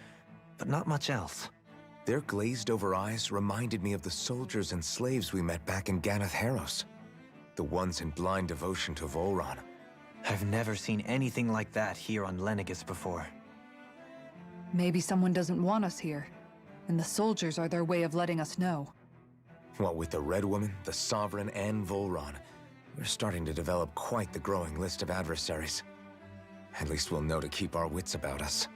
but not much else. Their glazed-over eyes reminded me of the soldiers and slaves we met back in Ganath Haros. The ones in blind devotion to Volron. I've never seen anything like that here on Lenegis before. Maybe someone doesn't want us here, and the soldiers are their way of letting us know. What with the Red Woman, the Sovereign, and Volron, we're starting to develop quite the growing list of adversaries. At least we'll know to keep our wits about us.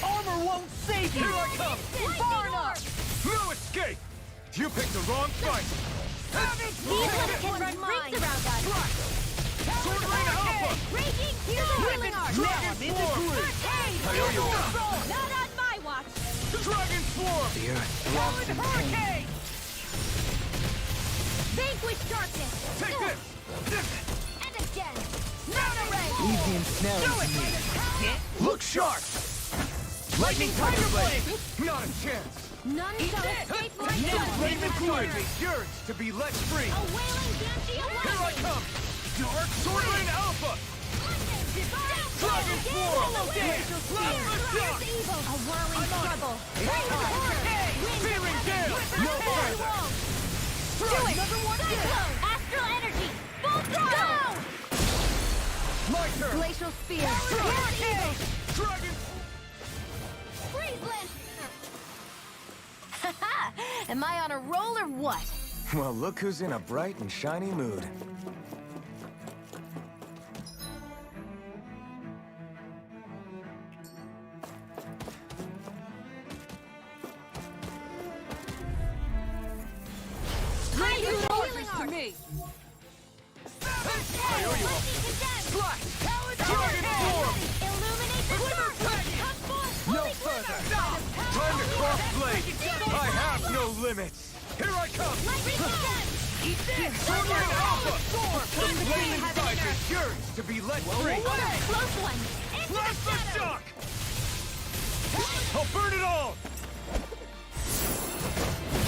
Armor won't save you! Here I come! Far enough! No escape! You picked the wrong fight! These ones can run rings around us! Swordling Alpha! Raging, here's a healing art! Dragon Swarm! I owe you one! Not on my watch! Dragon Swarm! Fear, Coward Hurricane! Vanquish darkness! Take this! And again! Not a ray! Easy and snarling to me. Look sharp! Lightning Tiger Blade! Not a chance! None shall escape my Flame judgment! Inquiry yearns to be let free! A wailing Banshee Here I alive! come! Dark Swordling Alpha! Dragon Swarm! Here's evil! A whirling struggle! Searing Gale! No further! Do it! Cyclone! Astral energy! Full throttle! My turn! Glacial spear! Here's evil! Dragon... Freeze Lancer! Haha! Am I on a roll or what? Well, look who's in a bright and shiny mood. Raise orders to me! Dragon Swarm! Illuminate the dark! Come forth! No further! Time to cross blade! I have no limits! Here I come! Eat this! Swordling Alpha! The flame inside me yearns to be let free! Close one! Into Blast the the shadow! shock! I'll burn it all!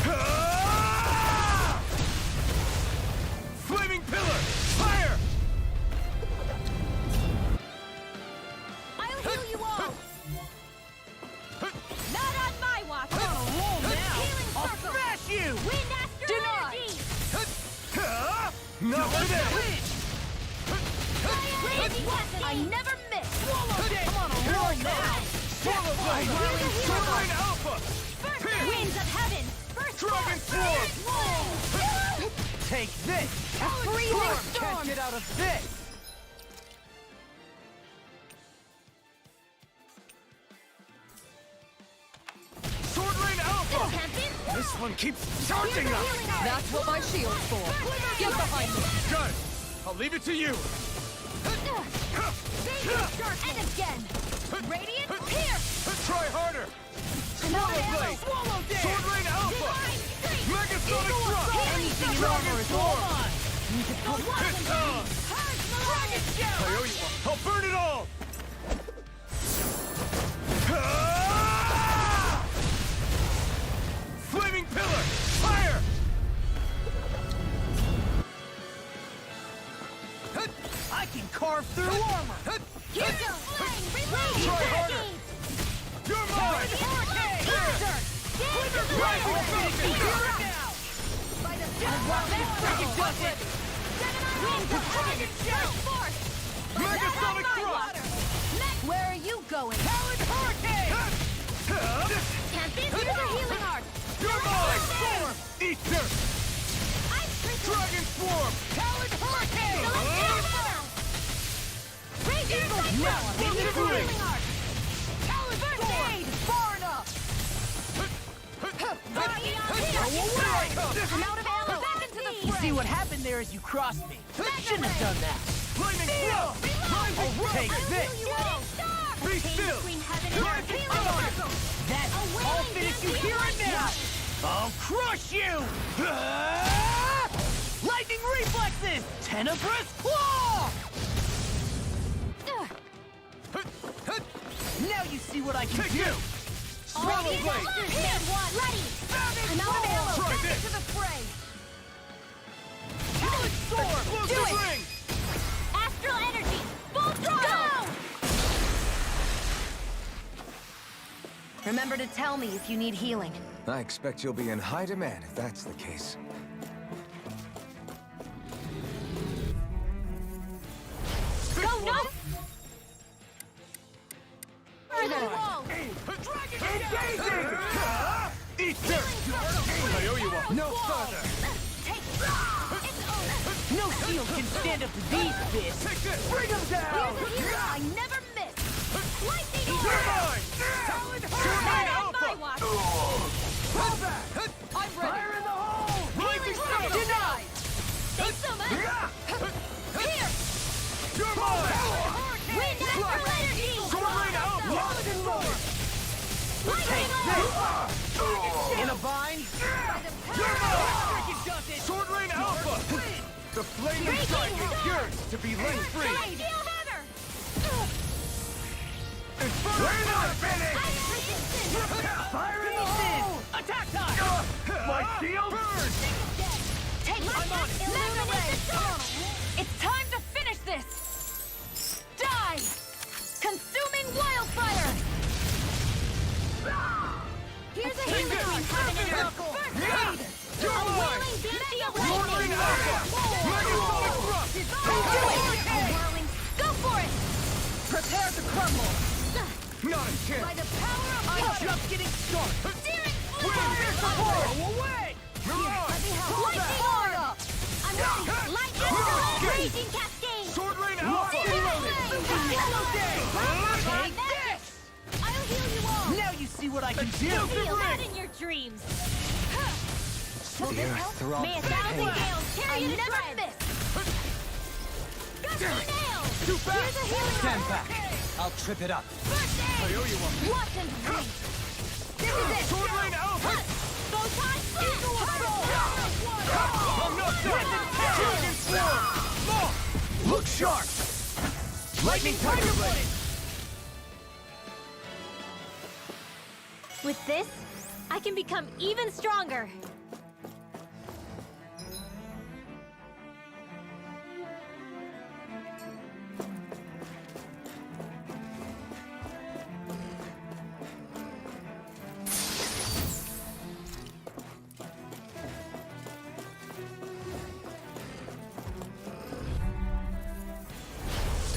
Ah! Flaming Pillar! Fire! I'll heal you all! Not on my watch! On a roll now! Healing I'll circle! smash you! Wind Astral Energy! Not today! Raging weapon! I never miss! I'm on a roll now! Swallow Blade! Swordling Alpha! Pin! Winds of heaven! First Dragon Swarm! Take this! A freezing Can't storm! get out of this! Swordling Alpha! Hampton! This one keeps charging us! That's what my shield's for. Get behind me! Got it! I'll leave it to you! And again! Radiant Pierce! Try harder! Swallow Blade! Swallow Swordling Alpha! Divine Strength! Megasonic Thrust! Anything in Dragon armor is Swarm! Need to put It's on! Dragon Shell! I owe you one. I'll burn it all! Flaming pillar! Fire! I can carve through armor! Hero Flame! Reload! Try harder! Hurricane! You're mine! Hurricane! Glitter! Rifle finishing! By the freaking does it! Dragon Shell! Force! Megasonic thrust! Where are you going? Talon Hurricane! Can't this use a healing art? You're mine! Storm! Eat dirt! Dragon Swarm! Talon Hurricane! Now I'm in the ring! Talon First Aid! Far enough! I'm out of ammo! Back into the fray! See what happened there is you crossed me. Shouldn't have done that. Flaming Thrust! Take this! Be still! That's I'll finish you here and now! I'll crush you! Lightning reflexes! Tenebrous claw! Now you see what I can do! Swallow Blade! Ready! I'm out of ammo! Try Back this. into the fray! Talon Storm! Do it. Ring! Astral Energy! Full throttle! Remember to tell me if you need healing. I expect you'll be in high demand if that's the case. Go, no! Further wall! Eat dirt! I owe you one. No further! No shield can stand up to these fists! Take this! Bring them down! Here's a hero I never miss! Lightning You're orb! mine! Talon Hurricane Not on Alpha! my watch! Hold back! I'm ready! Fire in the hole! Lightning Strike! Denied! Thanks so much! Here! You're mine! Wind Astral Energy! Sword Rain Alpha! Lightning orb! In a bind? You're mine! Sword Rain Alpha! The Flaming Strike is yours to be let free! Steel Hammer! We're not finished! Ice Resistance! Fire in the hole! Attack time! My shield! Burn! Take I'm on it! Illuminate the dark! It's time to finish this! Die! Consuming wildfire! Here's a healing art! First aid! You're A mine! whirling beauty of Sword Rain lightning! Alpha! Megasonic Thrust! Do it! A whirling... Go for it! Prepare to crumble! Not a chance! By the power of I'm water! just getting started! Searing Wind! flame! Throw away! Lightning orb! I'm ready! Light Astral Raging Cascade! Sword Rain Alpha! Take this! I'll heal you all! Now you see what I can do! Feel that in your dreams! Fear throbs May a with thousand pain. gales carry you to never triumph! Gusty nails! Too fast! Here's a healing Stand art. back. I'll trip it up. First I aid! owe you one. Watch and wait! This is it! Sword Rain Alpha! Bow tie slam! I'm not done! Dragon Swarm! Look sharp! Lightning Tiger Blade! With this, I can become even stronger.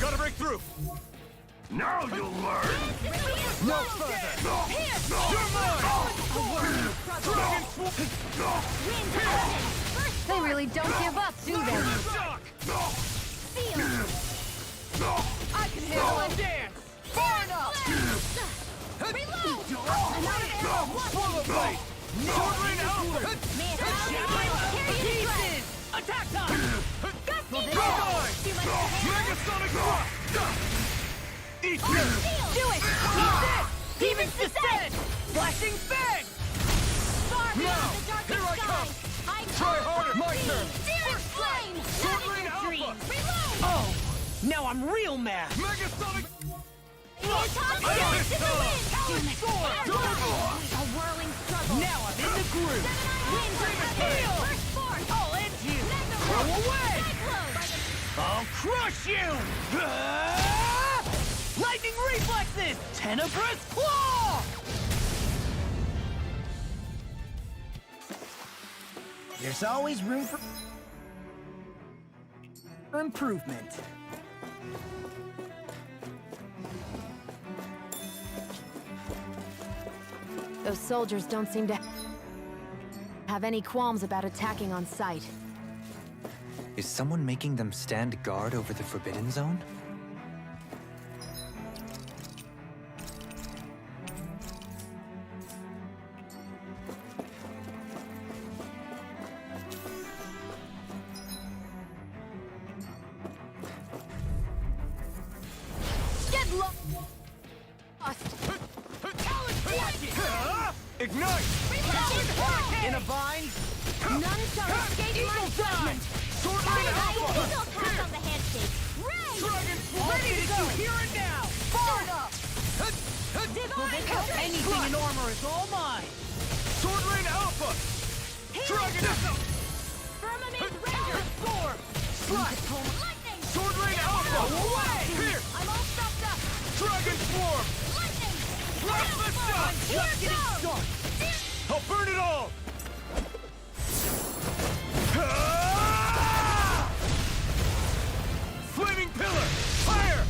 Gotta break through! Now you'll learn! No further! You're mine! Dragon Swarm! They really don't give up, do they? Shock! I can handle a dance! Far enough! Reload! I'm out of ammo! Swallow Blade! Sword Rain Alpha! May a thousand gales carry you to triumph! Attack time! Gusty You're nails! mine! Too much to handle? Megasonic Thrust! Eat this! Do it! Eat this! Demon's Descent! Flashing Fang! Far Now, beyond the darkest here I come. skies! I Try call harder, upon my thee! turn. Searing flame! Sword Now I'm real mad! Megasonic! Damn it! A whirling struggle. Now I'm in the groove! Winds of heaven. Burst forth. I'll end you! Mega Go Ray. away! Cyclone. I'll crush you! Ah! Lightning reflexes! Tenebrous claw! There's always room for improvement. Those soldiers don't seem to have any qualms about attacking on sight. Is someone making them stand guard over the Forbidden Zone? Get lost! Ignite! In a bind? None shall escape my judgment. Sword Rain Alpha! Eagle pass on the handshake. Ray! Dragon Ready to go here and now! Far enough. Divine anything in armor is all mine! Sword Rain Alpha! Dragon Firmament Ranger. Storm! Slash! Lightning. Sword Rain Alpha! Away! Here! I'm all stopped up. Dragon Swarm! Lightning. Plasma Shot! Here Just getting goes. started! I'll burn it all! Ah! Flaming Pillar! Fire!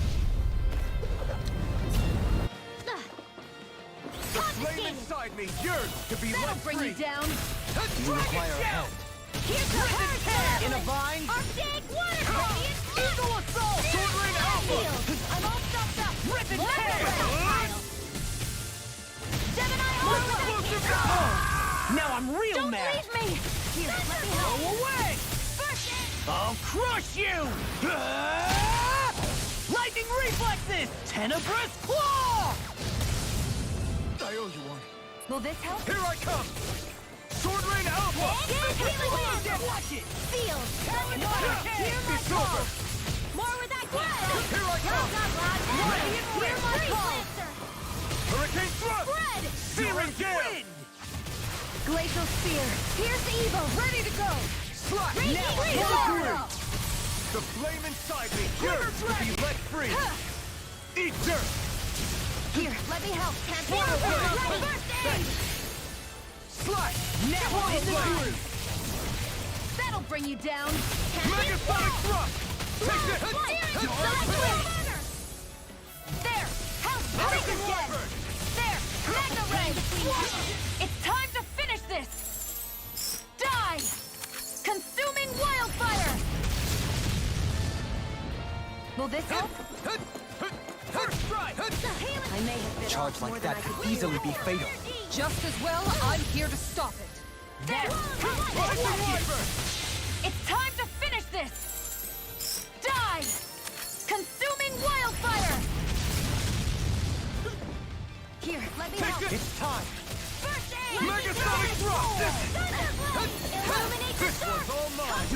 The flame inside me yearns to be That'll let bring free! you down. You require help! Here's the hurricane. In a bind? Arctic water radiant. Eagle Assault! Sword Rain Alpha! I'm all stopped up. Rip and Let's tear! go. Gemini Explosive Now I'm real Don't mad! leave me. Here, let me Go help. away! First aid. I'll crush you! Ah! Lightning reflexes! Tenebrous claw! I owe you one. Will this help? Here I come! Sword Rain Alpha! Healing hand. Watch it! Sealed. Hear my It's call. over! More with that grab. Here I come! Hear my call. Hurricane Thrust! Spread. Searing Gale! Glacial Spear. Here's evil. Ready to go. Slash! Raging Now! Reaper. The flame inside me yearns to be let free! Eat dirt! Here, let me help. Can't be ready. First aid. Slash! Now I'm in the groove! That'll bring you down. Megasonic Thrust! Take this! There. Help. Break again. There. Magna Ray. It's time to finish this. Die. Consuming wildfire. Will this help? First strike! I may have bit Charge off more like than that I could could easily be fatal. Just as well, I'm here to stop it. There. Lightning Wyvern! It's time to finish this. Die. Consuming wildfire. Here, let me Take help. this! It's time! First aid. Megasonic Thrust! Illuminate the This one's all mine!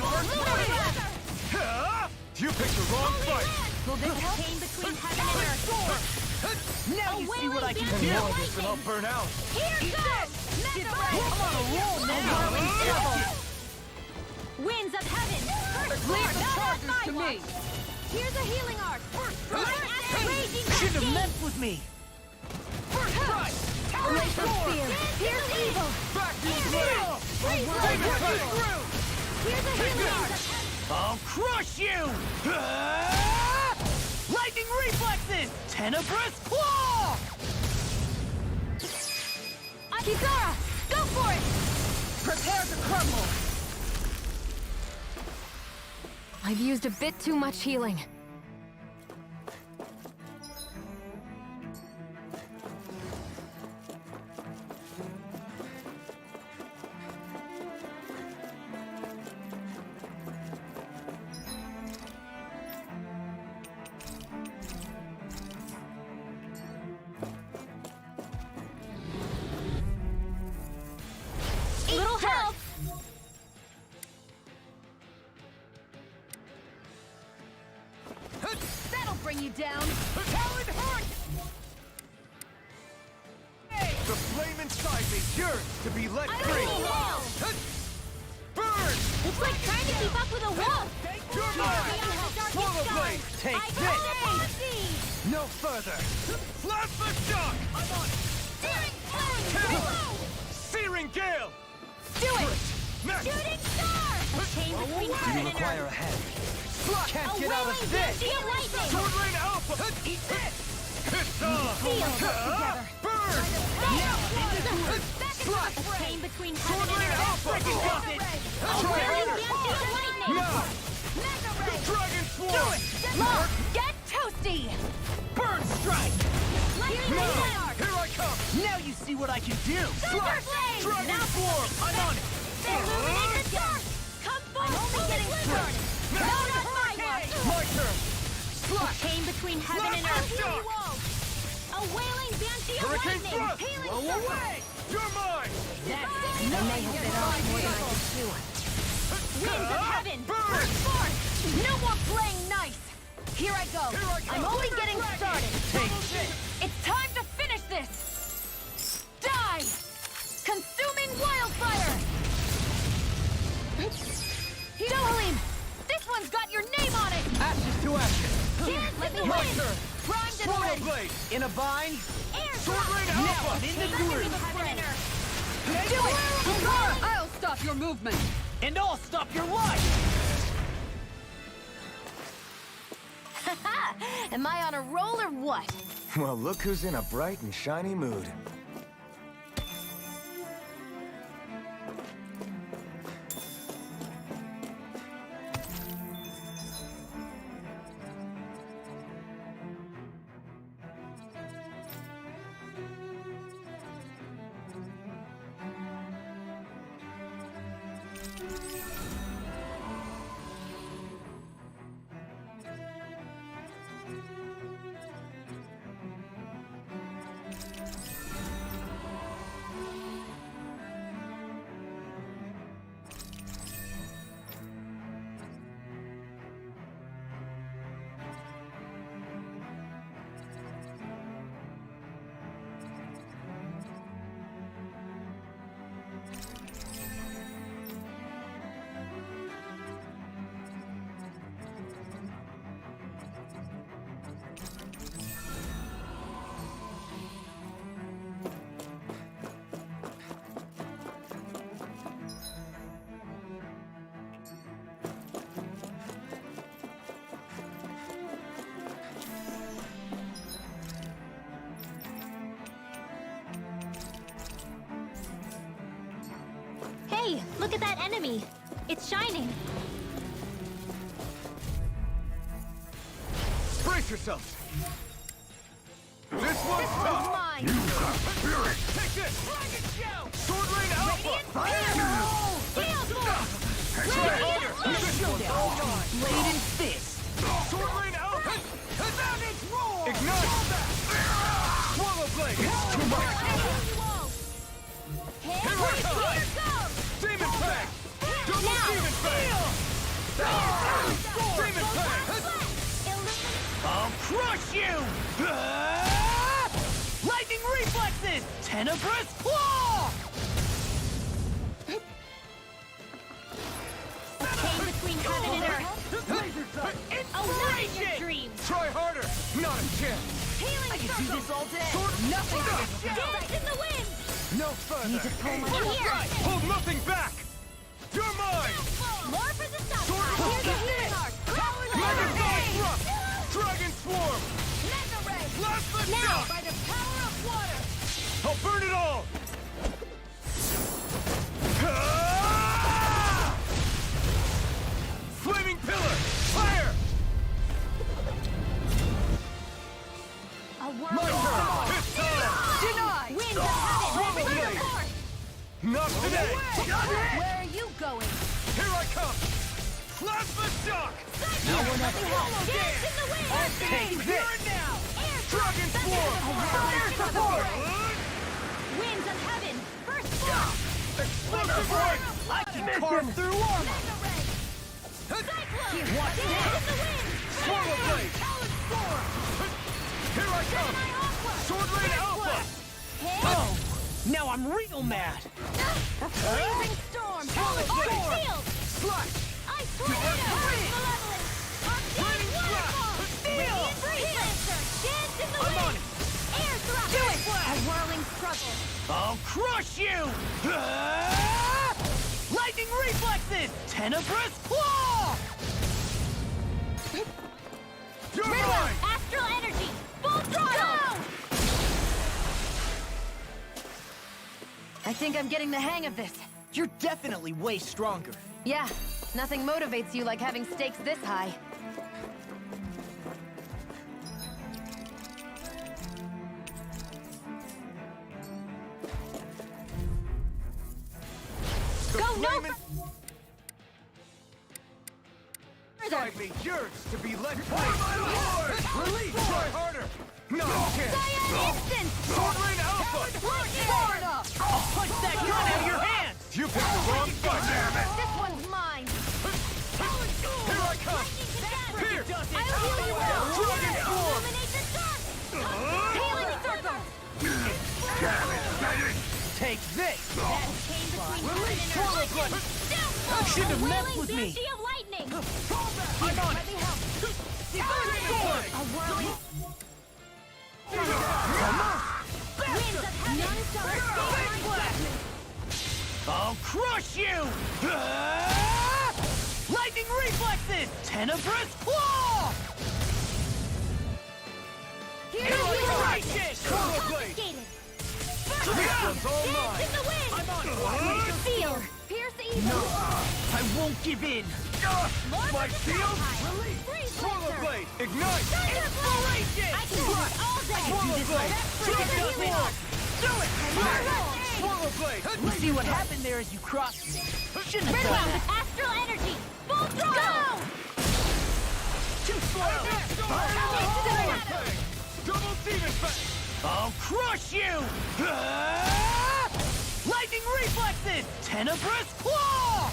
dark. You picked the wrong fight! Will this help? Pain between heaven and earth. Now you see what I can wailing do! More of this and I'll burn out! Here goes. Mega Ray. I'm on a roll now! Winds of heaven. First Leave force, the not charges my to watch. me. Here's a healing arc. Raging Shouldn't have cascade. messed with me! First strike! Glacial Spear. Here's evil. Back to the blade! Freeze. Take Here's a healing arc. I'll crush you! Ah! Lightning reflexes! Tenebrous claw! Kisara, go for it. Prepare to crumble. I've used a bit too much healing. Little help. bring you down. Talon Heart! The flame inside me yearns to be let free! Burn! It's like trying to keep up with a wolf. You're mine! Swallow Blade! Take this! No further! Plasma Shock! I'm on it! Searing Gale! Do it! Shooting star! A chain between Do heaven you and require a earth. head? Can't A get out of whirling this! banshee of lightning! Sword Rain Alpha! Eat this! It's on! Sealed together. Burn! A chain between Sword heaven Rain and earth. Alpha! Got it! A whirling banshee of lightning! Now! Dragon Swarm! Look! Get toasty! Burn Strike! Lightning No! Monarch! Here I come! Now you see what I can do! Thunder Blade! Dragon Swarm! I'm on it! Illuminate the dark! Come forth! I'm only getting started! No, not my mark! My turn! A chain between heaven and earth! Shock! A wailing banshee of Hurricane lightning! Thrust! Healing Blow circle! away! You're mine! I may have been off more than I could chew. Winds of heaven! Burn! Burst forth! No more playing nice! Here I go! Here I go! I'm only getting started! Take this! It's time to finish this! Die! Consuming wildfire! Dohalim! This one's got your name on it! Ashes to ashes! Let me My win! turn! Primed and Swallow ready! Blade! In a bind? Air Sword drop! Rain Now Alpha! I'm in the Lightning groove! of heaven and earth! Do it! I'll stop your movement! And I'll stop your life! Am I on a roll or what? Well, look who's in a bright and shiny mood. Hey, look at that enemy! It's shining! Brace yourselves! This one's tough! Mine! Take this! Dragon Shout! Sword Rain Alpha! Blade and fist! Sword Rain Alpha! Savage roar! Ignite! Swallow Blade! It's too much! Here I come! it comes! Demon Fang! Double Demon Fang! Demon Fang! I'll crush you! Lightning reflexes! Tenebrous claw! Chain between heaven and earth! A war in your dreams! Try harder! Not a chance! Healing I can do this all day! Nothing! Dance in the wind! No further! In here! Hold nothing back! You're mine! More for the stop! Sword Here's the healing arc! Megasonic Thrust! Dragon Swarm! Mega Ray! Plasma Now! Shock! By the power of water! I'll burn it all! Ah! Flaming Pillar! Fire! A world My turn! It's time! Denied! Winds of heaven! Swallow Bring Blade! it forth! Not today! Where are you going? Here I come! Plasma Shock! Dance in the wind! Take this! now! Dragon Swarm! Fire support! Winds of heaven! First forth! Explosive Voice! I can carve through armor! Cyclone! Watch Dance in the wind! Swallow Blade! storm! Here I come! Sword Rain Alpha! Oh! Now I'm real mad! Blazing storm! Solid Storm! Blade! Slash! Ice tornado! Malevolent! Raining Blast! Steel! Breeze Lancer! Dance in the I'm on wind! it! Air thrust! Do it! A whirling struggle! I'll crush you! Lightning reflexes! Tenebrous claw! You're Riddler! mine! Astral energy! Full throttle! I think I'm getting the hang of this. You're definitely way stronger. Yeah, nothing motivates you like having stakes this high. Go no Flaming side me yearns to be led free! Release! Try harder! No chance! Cyan Instant! Sword Rain Alpha! Far enough! I'll punch that gun out of your hands! You picked the wrong fight! Damn it! This one's mine. Here I come! Here! I'll heal you all! Dragon Form! Illuminate the dark! Healing circle! Damn it, Betty! Take this! That chain between heaven and earth lightning! Downfall! Shouldn't have A messed whirling with me. banshee of lightning! I'm on it! A whirling... Winds of heaven! None shall escape my judgment! I'll crush you! Lightning reflexes! Tenebrous claw! Here Inspiration! Confiscated! This one's all mine! Dance in the wind! I'm on it! Seal! Pierce the evil! I won't give in! Lord My of the shield! Sky! Release! Freeze Swallow Lancer! Blade! Ignite! Inspiration! I can do this all day! Swallow Blade! Trigger healing arc! Do it! Swallow Blade! You see what happened there as you crossed me? Shouldn't have Riddler! done that! Astral energy! Full throttle! Too slow! Double Demon Fang! I'll crush you! Lightning reflexes! Tenebrous claw!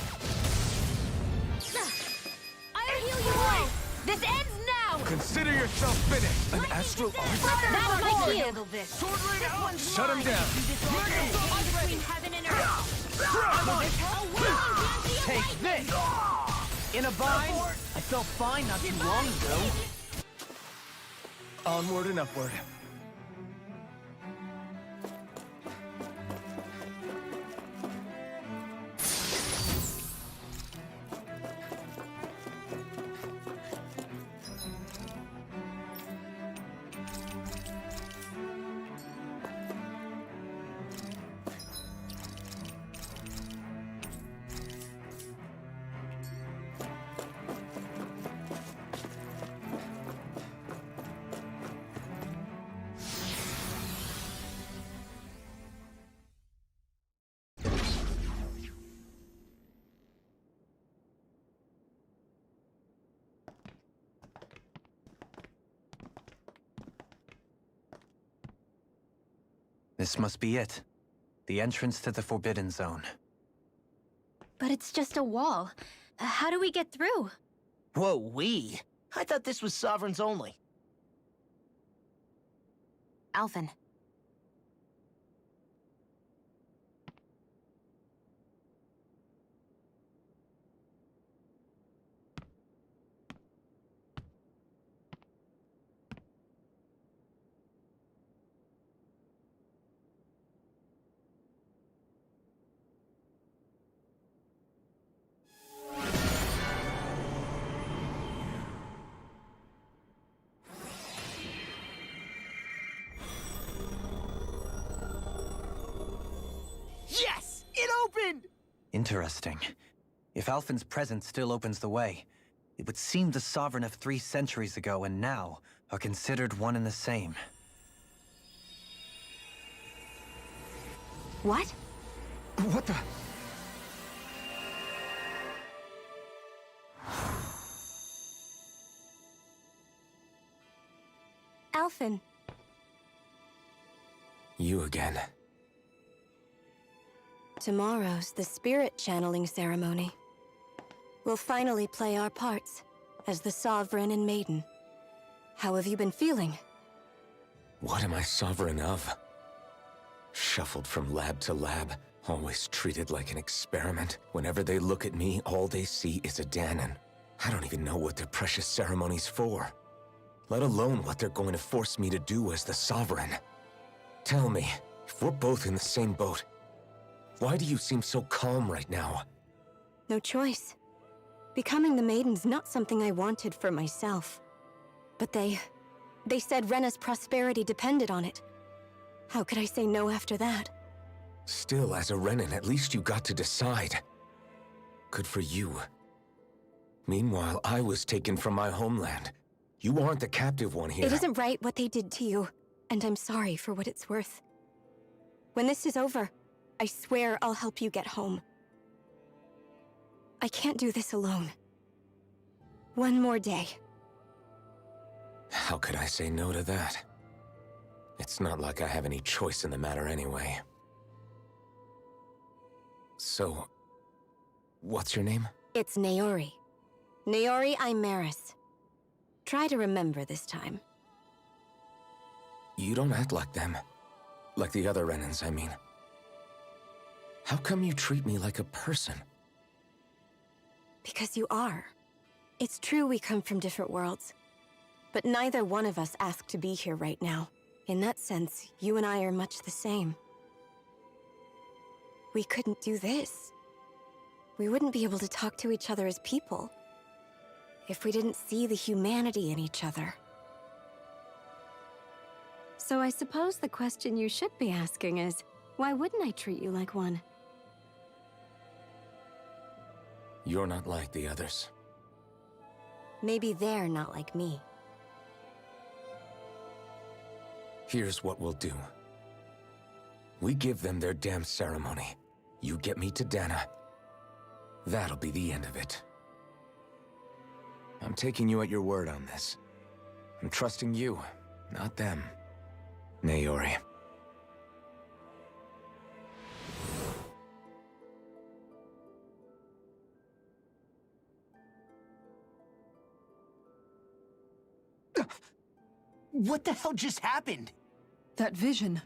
I'll heal you all! This ends now! Consider yourself finished! An astral That's artifact? my cue! Handle this! Sword Rain Alpha! Shut him down! Between heaven and earth! I'm on it! A whirling banshee of Take lightning! this! In a bind? I felt fine not too long ago. Onward and upward. This must be it. The entrance to the Forbidden Zone. But it's just a wall. How do we get through? Whoa, we? I thought this was Sovereigns only. Alphen. Yes! It opened! Interesting. If Alphen's presence still opens the way, it would seem the Sovereign of 3 centuries ago and now are considered one and the same. What? What the? Alphen, You again. tomorrow's the spirit channeling ceremony. We'll finally play our parts as the Sovereign and Maiden. How have you been feeling? What am I sovereign of? Shuffled from lab to lab, always treated like an experiment. Whenever they look at me, all they see is a Dahnan. I don't even know what their precious ceremony's for, let alone what they're going to force me to do as the Sovereign. Tell me, if we're both in the same boat, why do you seem so calm right now? No choice. Becoming the Maiden's not something I wanted for myself. But they said Rena's prosperity depended on it. How could I say no after that? Still, as a Renan, at least you got to decide. Good for you. Meanwhile, I was taken from my homeland. You aren't the captive one here. It isn't right what they did to you, and I'm sorry for what it's worth. When this is over, I swear I'll help you get home. I can't do this alone. One more day. How could I say no to that? It's not like I have any choice in the matter anyway. So, what's your name? It's Naori. Naori Imeris. Try to remember this time. You don't act like them. Like the other Renans, I mean. How come you treat me like a person? Because you are. It's true we come from different worlds. But neither one of us asked to be here right now. In that sense, you and I are much the same. We couldn't do this. We wouldn't be able to talk to each other as people if we didn't see the humanity in each other. So I suppose the question you should be asking is, why wouldn't I treat you like one? You're not like the others. Maybe they're not like me. Here's what we'll do. We give them their damn ceremony. You get me to Dana. That'll be the end of it. I'm taking you at your word on this. I'm trusting you, not them. Naori. What the hell just happened? That vision.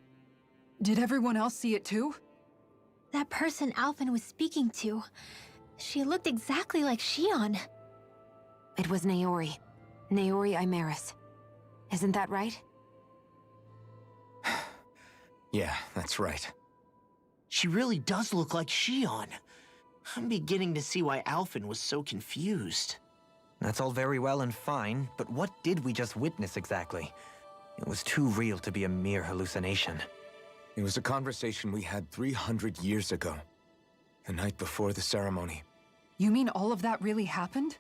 Did everyone else see it too? That person Alphen was speaking to, she looked exactly like Shion. It was Naori. Naori Imeris. Isn't that right? Yeah, that's right. She really does look like Shion. I'm beginning to see why Alphen was so confused. That's all very well and fine, but what did we just witness exactly? It was too real to be a mere hallucination. It was a conversation we had 300 years ago. The night before the ceremony. You mean all of that really happened?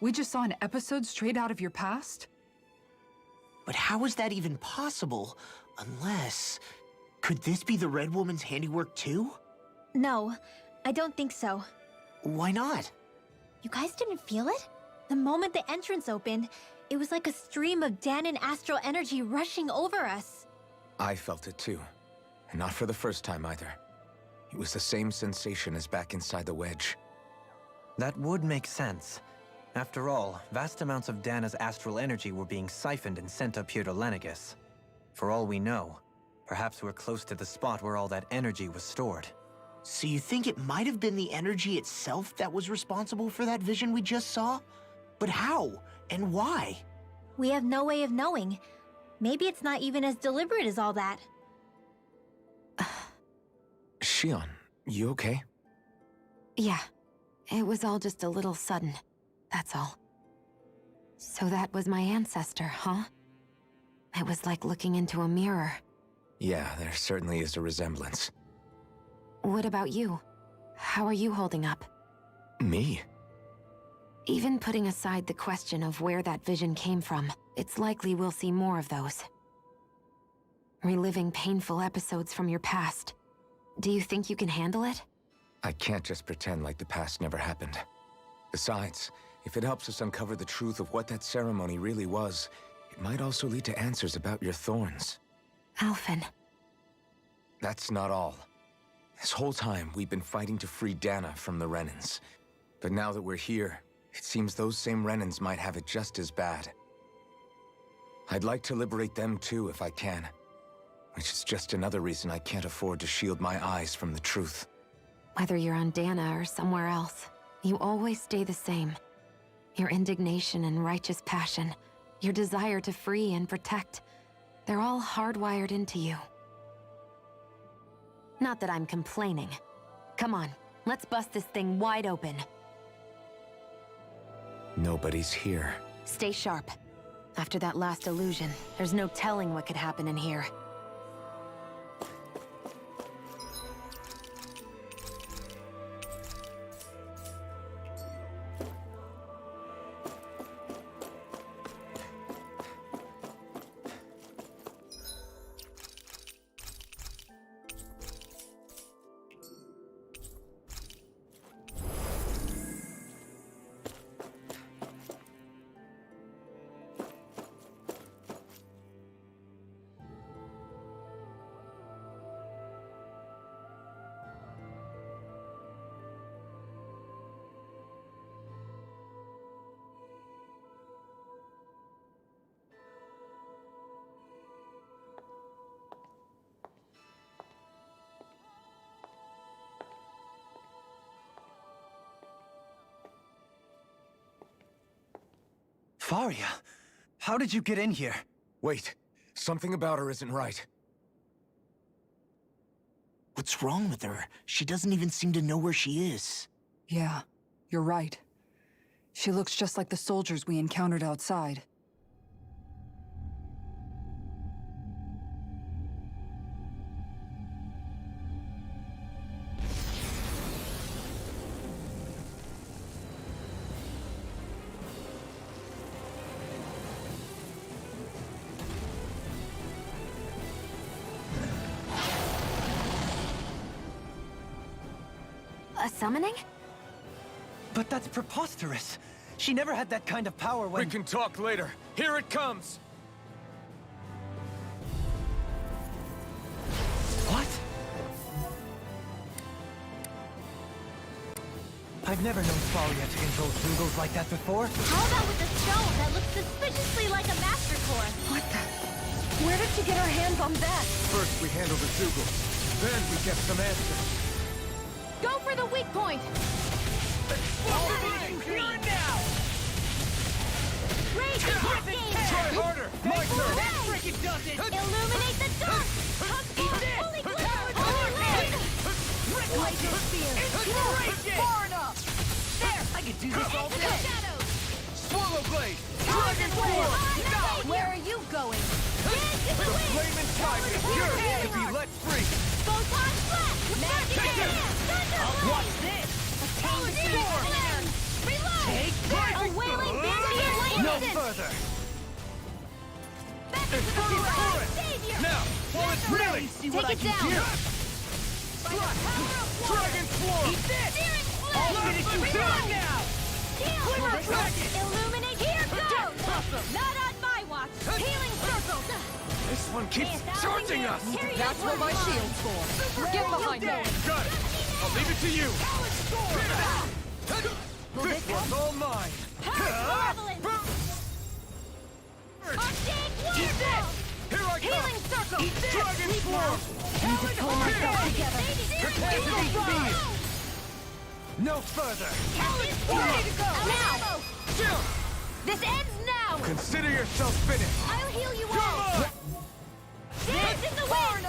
We just saw an episode straight out of your past? But how is that even possible? Unless... Could this be the Red Woman's handiwork too? No, I don't think so. Why not? You guys didn't feel it? The moment the entrance opened, it was like a stream of Dahnan astral energy rushing over us. I felt it too. And not for the first time either. It was the same sensation as back inside the wedge. That would make sense. After all, vast amounts of Dana's astral energy were being siphoned and sent up here to Lenegis. For all we know, perhaps we're close to the spot where all that energy was stored. So you think it might have been the energy itself that was responsible for that vision we just saw? But how? And why? We have no way of knowing. Maybe it's not even as deliberate as all that. Shion, you okay? Yeah. It was all just a little sudden. That's all. So that was my ancestor, huh? It was like looking into a mirror. Yeah, there certainly is a resemblance. What about you? How are you holding up? Me? Even putting aside the question of where that vision came from, it's likely we'll see more of those. Reliving painful episodes from your past. Do you think you can handle it? I can't just pretend like the past never happened. Besides, if it helps us uncover the truth of what that ceremony really was, it might also lead to answers about your thorns. Alphen. That's not all. This whole time, we've been fighting to free Dana from the Renans. But now that we're here, it seems those same Renans might have it just as bad. I'd like to liberate them too if I can. Which is just another reason I can't afford to shield my eyes from the truth. Whether you're on Dana or somewhere else, you always stay the same. Your indignation and righteous passion, your desire to free and protect, they're all hardwired into you. Not that I'm complaining. Come on, let's bust this thing wide open. Nobody's here. Stay sharp. After that last illusion, there's no telling what could happen in here. Faria, how did you get in here? Wait, something about her isn't right. What's wrong with her? She doesn't even seem to know where she is. Yeah, you're right. She looks just like the soldiers we encountered outside. A summoning? But that's preposterous. She never had that kind of power when— We can talk later. Here it comes! What? I've never known Faria to control Zeugles like that before. How about with the stone that looks suspiciously like a Master Core? What the? Where did she get her hands on that? First we handle the Zeugles, then we get some answers. Go for the weak point! Here and now! Raise the Try harder! My turn! That frickin' does it! Illuminate the dark! Holy glitter! Holy light! Laser spear! Inspiration! Far enough! There! I can do this all day! Shadows! Swallow Blade! Dragon Form! Where are you going? Into the The wind! flaming tide is yours to be let free! Photon flash! Magic hand! Thunderblade! Watch this! Attain form! Reload! Take A wailing bandit! No further! Back to the right! Savior! Now, while it's reeling! Take it down! Dragon Form! Eat this! Searing I'll flame! finish you down now! Glimmer Dragon! Illuminate! Here goes! Awesome! Not on my watch! Healing circle! This one keeps charging us! That's what my shield's for. Get behind me! Got it! I'll leave it to you! This one's all mine! Here I come! Healing circle! Dragon Form! Need to pull myself together. Capacity speed! No further! Ready to go! Now! Chill! This ends now! Consider yourself finished! I'll heal you Come all! on! Dance in the wind!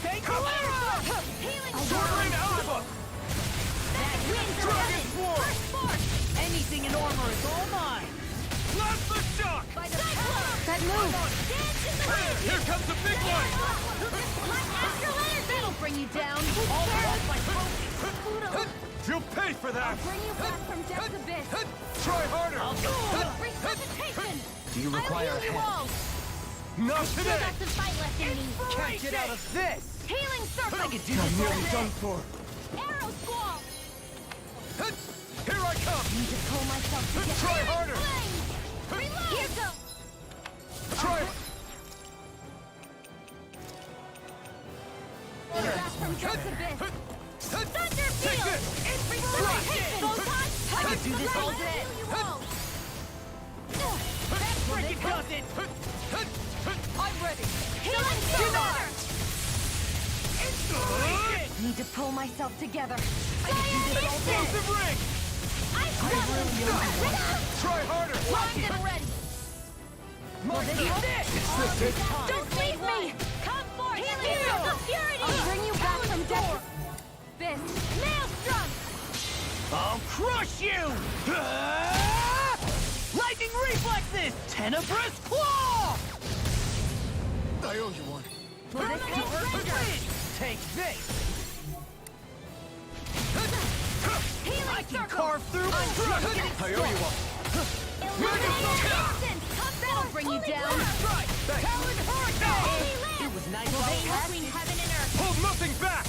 Thank Come you! on! Healing Soaring circle! Alpha! That wind's Dragon running! Form! First spark! Anything in armor is all mine! Plasma Shock! By the Cyclone! That move! Dance in the wind! Here comes the big one! My astral energy! That'll bring you down! All walls like broken! You'll pay for that! Bring you back from death's abyss! Try harder! Resuscitation! Do you I'll require a heal you hand? all! Not Still today! got some fight left in me! Can't get out of this! Healing circle! I could do I'm this all nearly day! done for. Arrow squall! Here I come! Need to pull myself together. Try harder! Flame! Reload! Here go! Try... Back from death's abyss! Thunder Take field! this! Resuscitation! Photon! I could do this all day! Heal you all! That frickin' does it! Need to pull myself together. Explosive ring! Try harder! Primed and ready! Don't leave me! Come forth! Healing Circle of Purity! I'll bring you back from death. Fist! Maelstrom! I'll crush you! Lightning reflexes! Tenebrous claw! I owe you one. Take this! I can carve through my trust! I owe you one. That'll bring you down! Talon Hurricane! It was nice between heaven and earth! Hold nothing back!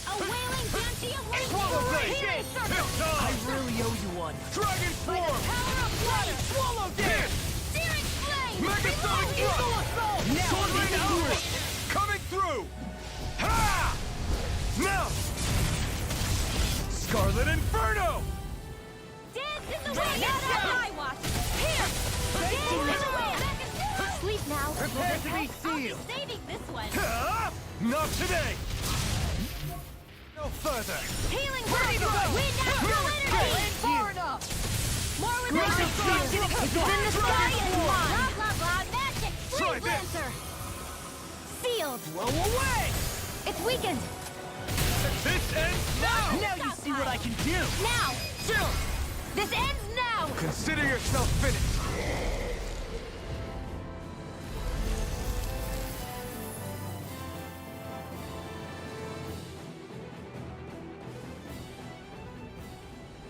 A wailing banshee of Swallow blade! Healing circle! I really owe you one. Dragon form! Power of water! Swallow dance! Searing flame! Megasonic eagle assault! Torment outlook! Coming through! Ha! Now! Scarlet Inferno! Dance in the wind! Not as I watch! Here! Dance in the wind! Sleep now! Prepare to be I'll sealed! be saving this one! Ha! Not today! No further! Healing circle! Wind natural energy! Far enough! More with energy! It's in the sky and mine! Blah blah blah! Magic! Try Freeze this. Lancer! Sealed! Blow away! It's weakened! This ends now! Now you see what I can do! Now! Chill! This ends now! Consider yourself finished!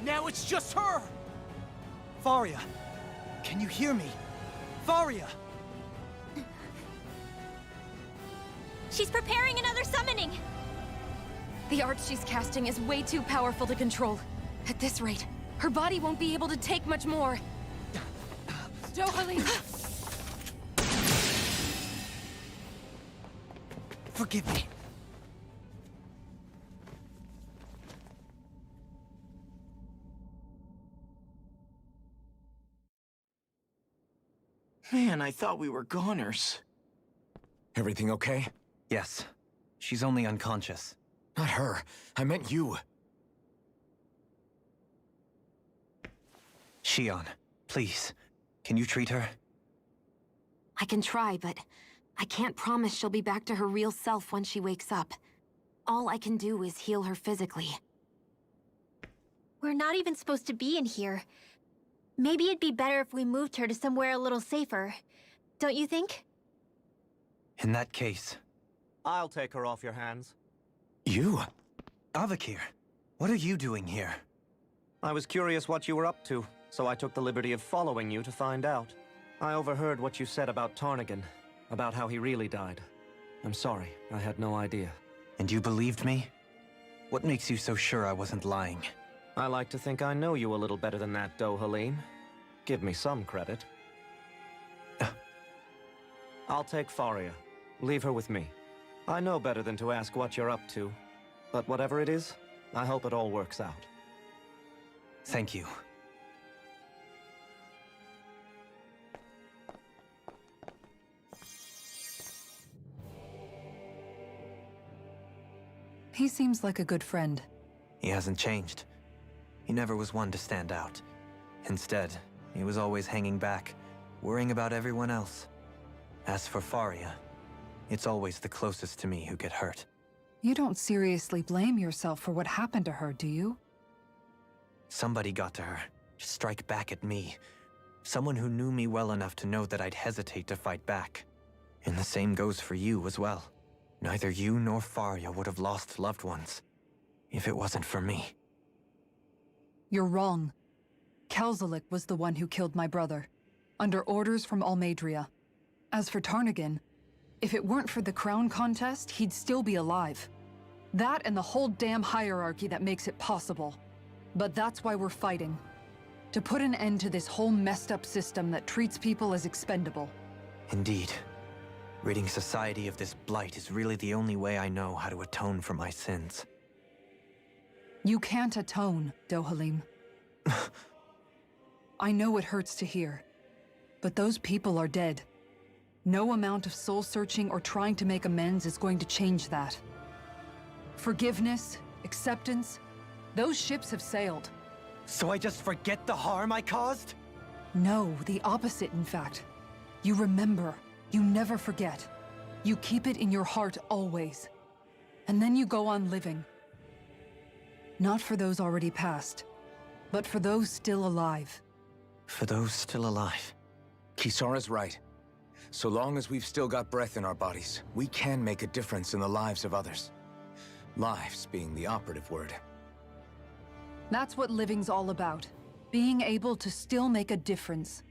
Now it's just her! Faria, can you hear me? Faria! She's preparing another summoning! The art she's casting is way too powerful to control. At this rate, her body won't be able to take much more. Dohalim! Forgive me. Man, I thought we were goners. Everything okay? Yes. She's only unconscious. Not her. I meant you. Shion, please. Can you treat her? I can try, but I can't promise she'll be back to her real self when she wakes up. All I can do is heal her physically. We're not even supposed to be in here. Maybe it'd be better if we moved her to somewhere a little safer. Don't you think? In that case... I'll take her off your hands. You? Avakir, what are you doing here? I was curious what you were up to, so I took the liberty of following you to find out. I overheard what you said about Tarnigan, about how he really died. I'm sorry, I had no idea. And you believed me? What makes you so sure I wasn't lying? I like to think I know you a little better than that, Dohalim. Give me some credit. I'll take Faria. Leave her with me. I know better than to ask what you're up to. But whatever it is, I hope it all works out. Thank you. He seems like a good friend. He hasn't changed. He never was one to stand out. Instead, he was always hanging back, worrying about everyone else. As for Faria, it's always the closest to me who get hurt. You don't seriously blame yourself for what happened to her, do you? Somebody got to her, to strike back at me. Someone who knew me well enough to know that I'd hesitate to fight back. And the same goes for you as well. Neither you nor Faria would have lost loved ones, if it wasn't for me. You're wrong. Kelzalik was the one who killed my brother, under orders from Almeidria. As for Tarnigan, if it weren't for the crown contest, he'd still be alive. That and the whole damn hierarchy that makes it possible. But that's why we're fighting. To put an end to this whole messed up system that treats people as expendable. Indeed. Ridding society of this blight is really the only way I know how to atone for my sins. You can't atone, Dohalim. I know it hurts to hear, but those people are dead. No amount of soul-searching or trying to make amends is going to change that. Forgiveness, acceptance, those ships have sailed. So I just forget the harm I caused? No, the opposite, in fact. You remember. You never forget. You keep it in your heart always. And then you go on living. Not for those already passed, but for those still alive. For those still alive. Kisara's right. So long as we've still got breath in our bodies, we can make a difference in the lives of others. Lives being the operative word. That's what living's all about. Being able to still make a difference.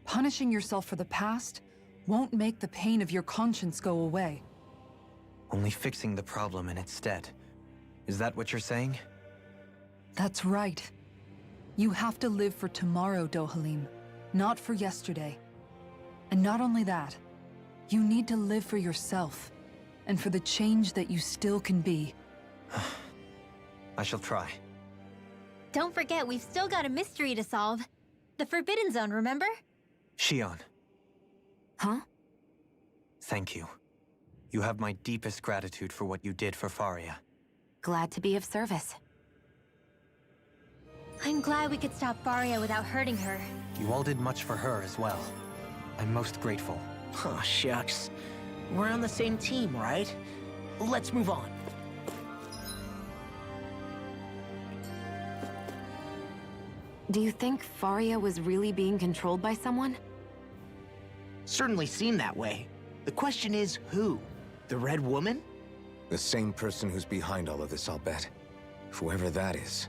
Punishing yourself for the past won't make the pain of your conscience go away. Only fixing the problem in its stead. Is that what you're saying? That's right. You have to live for tomorrow, Dohalim, not for yesterday. And not only that, you need to live for yourself, and for the change that you still can be. I shall try. Don't forget, we've still got a mystery to solve. The Forbidden Zone, remember? Shion. Huh? Thank you. You have my deepest gratitude for what you did for Faria. Glad to be of service. I'm glad we could stop Faria without hurting her. You all did much for her as well. I'm most grateful. Oh, shucks. We're on the same team, right? Let's move on. Do you think Faria was really being controlled by someone? Certainly seemed that way. The question is, who? The Red Woman? The same person who's behind all of this, I'll bet. Whoever that is.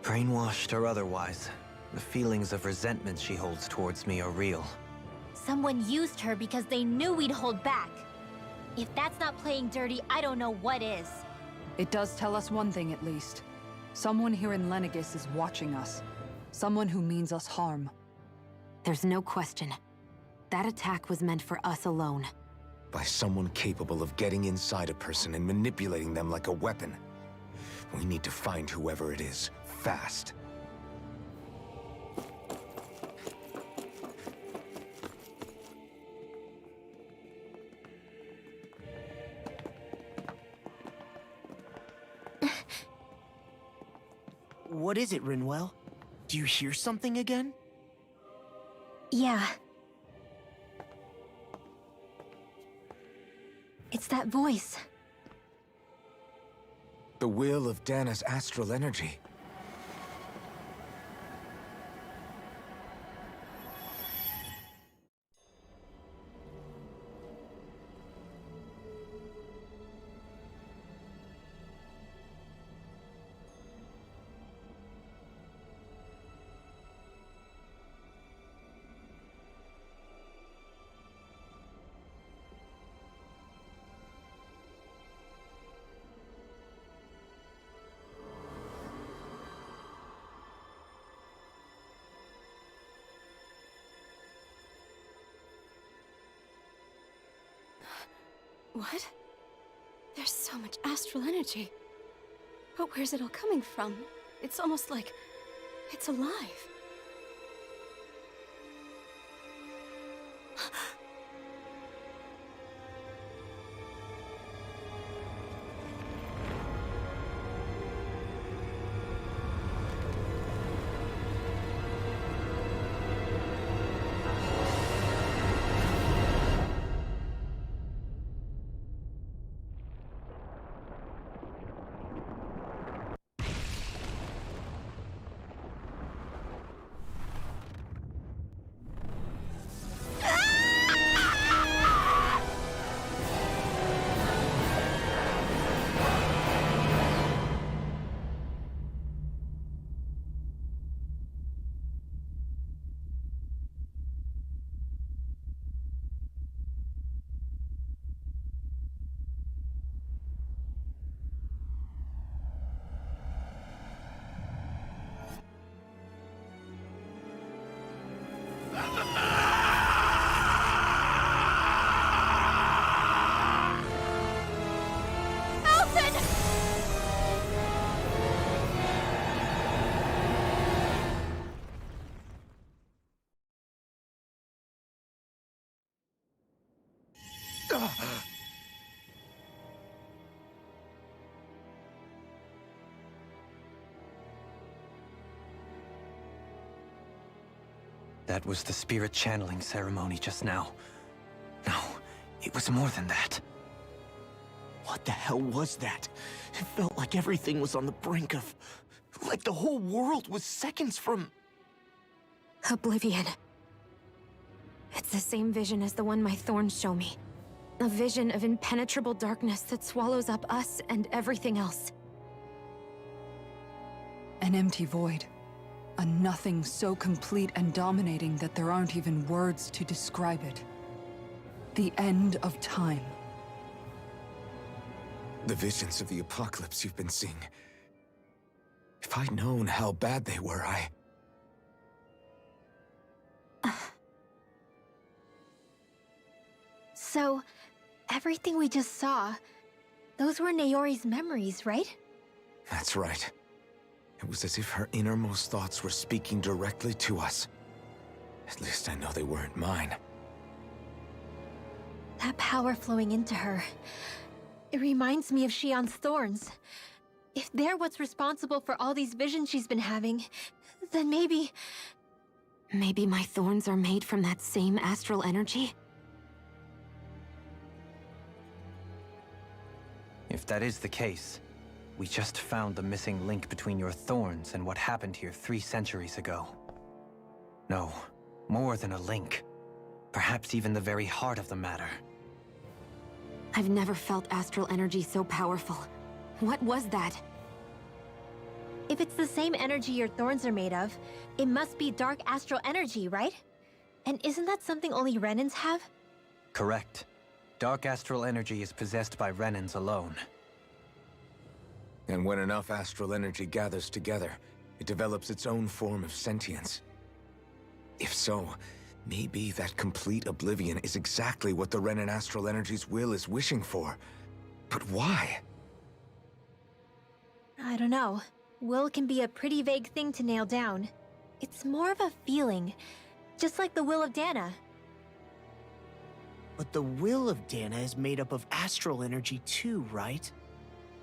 Brainwashed or otherwise, the feelings of resentment she holds towards me are real. Someone used her because they knew we'd hold back. If that's not playing dirty, I don't know what is. It does tell us one thing at least. Someone here in Lenegis is watching us. Someone who means us harm. There's no question. That attack was meant for us alone. By someone capable of getting inside a person and manipulating them like a weapon. We need to find whoever it is, fast. What is it, Rinwell? Do you hear something again? Yeah. It's that voice. The will of Dana's astral energy. What? There's so much astral energy. But where's it all coming from? It's almost like it's alive. That was the spirit channeling ceremony just now. No, it was more than that. What the hell was that? It felt like everything was on the brink of... like the whole world was seconds from... Oblivion. It's the same vision as the one my thorns show me. A vision of impenetrable darkness that swallows up us and everything else. An empty void. A nothing so complete and dominating that there aren't even words to describe it. The end of time. The visions of the apocalypse you've been seeing. If I'd known how bad they were, So, everything we just saw, those were Naori's memories, right? That's right. It was as if her innermost thoughts were speaking directly to us. At least I know they weren't mine. That power flowing into her. It reminds me of Shion's thorns. If they're what's responsible for all these visions she's been having, then maybe... Maybe my thorns are made from that same astral energy? If that is the case, we just found the missing link between your thorns and what happened here 3 centuries ago. No, more than a link. Perhaps even the very heart of the matter. I've never felt astral energy so powerful. What was that? If it's the same energy your thorns are made of, it must be dark astral energy, right? And isn't that something only Renans have? Correct. Dark astral energy is possessed by Renans alone. And when enough astral energy gathers together, it develops its own form of sentience. If so, maybe that complete oblivion is exactly what the Renan astral energy's will is wishing for. But why? I don't know. Will can be a pretty vague thing to nail down. It's more of a feeling, just like the will of Dana. But the will of Dana is made up of astral energy too, right?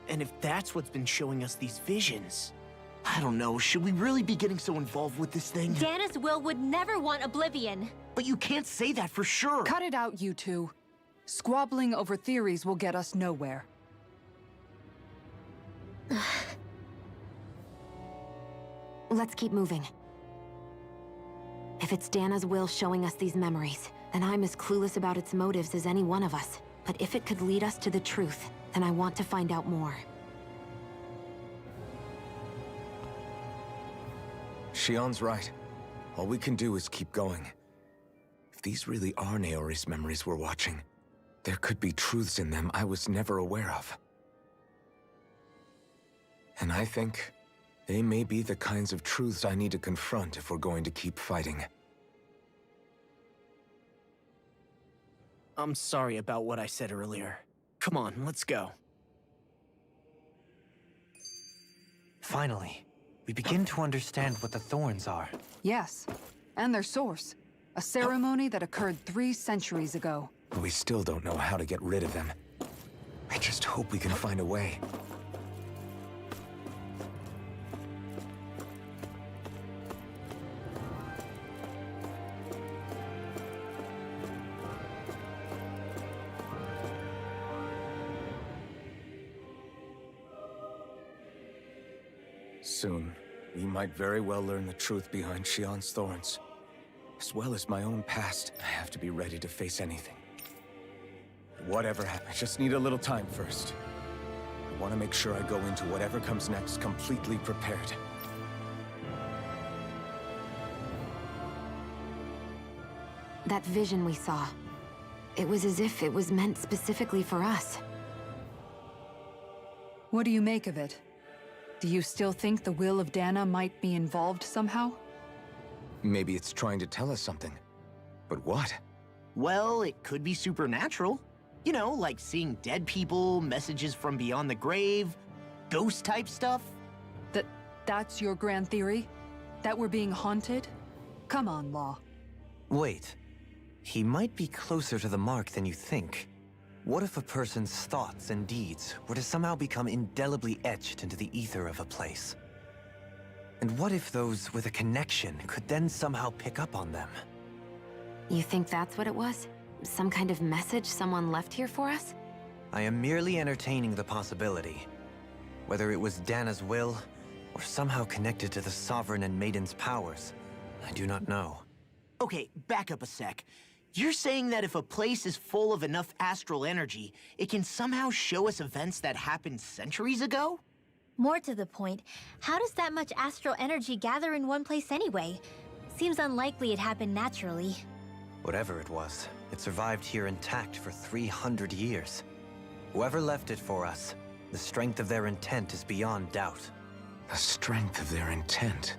And if that's what's been showing us these visions... I don't know, should we really be getting so involved with this thing? Dana's will would never want oblivion. But you can't say that for sure. Cut it out, you two. Squabbling over theories will get us nowhere. Let's keep moving. If it's Dana's will showing us these memories, then I'm as clueless about its motives as any one of us. But if it could lead us to the truth, then I want to find out more. Shion's right. All we can do is keep going. If these really are Naori's memories we're watching, there could be truths in them I was never aware of. And I think they may be the kinds of truths I need to confront if we're going to keep fighting. I'm sorry about what I said earlier. Come on, let's go. Finally, we begin to understand what the thorns are. Yes, and their source. A ceremony that occurred 3 centuries ago. We still don't know how to get rid of them. I just hope we can find a way. Soon, we might very well learn the truth behind Shion's thorns. As well as my own past, I have to be ready to face anything. Whatever happens, I just need a little time first. I want to make sure I go into whatever comes next completely prepared. That vision we saw, it was as if it was meant specifically for us. What do you make of it? Do you still think the will of Dana might be involved somehow? Maybe it's trying to tell us something. But what? Well, it could be supernatural. You know, like seeing dead people, messages from beyond the grave, ghost-type stuff. That's your grand theory? That we're being haunted? Come on, Law. Wait. He might be closer to the mark than you think. What if a person's thoughts and deeds were to somehow become indelibly etched into the ether of a place? And what if those with a connection could then somehow pick up on them? You think that's what it was? Some kind of message someone left here for us? I am merely entertaining the possibility. Whether it was Dana's will, or somehow connected to the Sovereign and Maiden's powers, I do not know. Okay, back up a sec. You're saying that if a place is full of enough astral energy, it can somehow show us events that happened centuries ago? More to the point, how does that much astral energy gather in one place anyway? Seems unlikely it happened naturally. Whatever it was, it survived here intact for 300 years. Whoever left it for us, the strength of their intent is beyond doubt. The strength of their intent.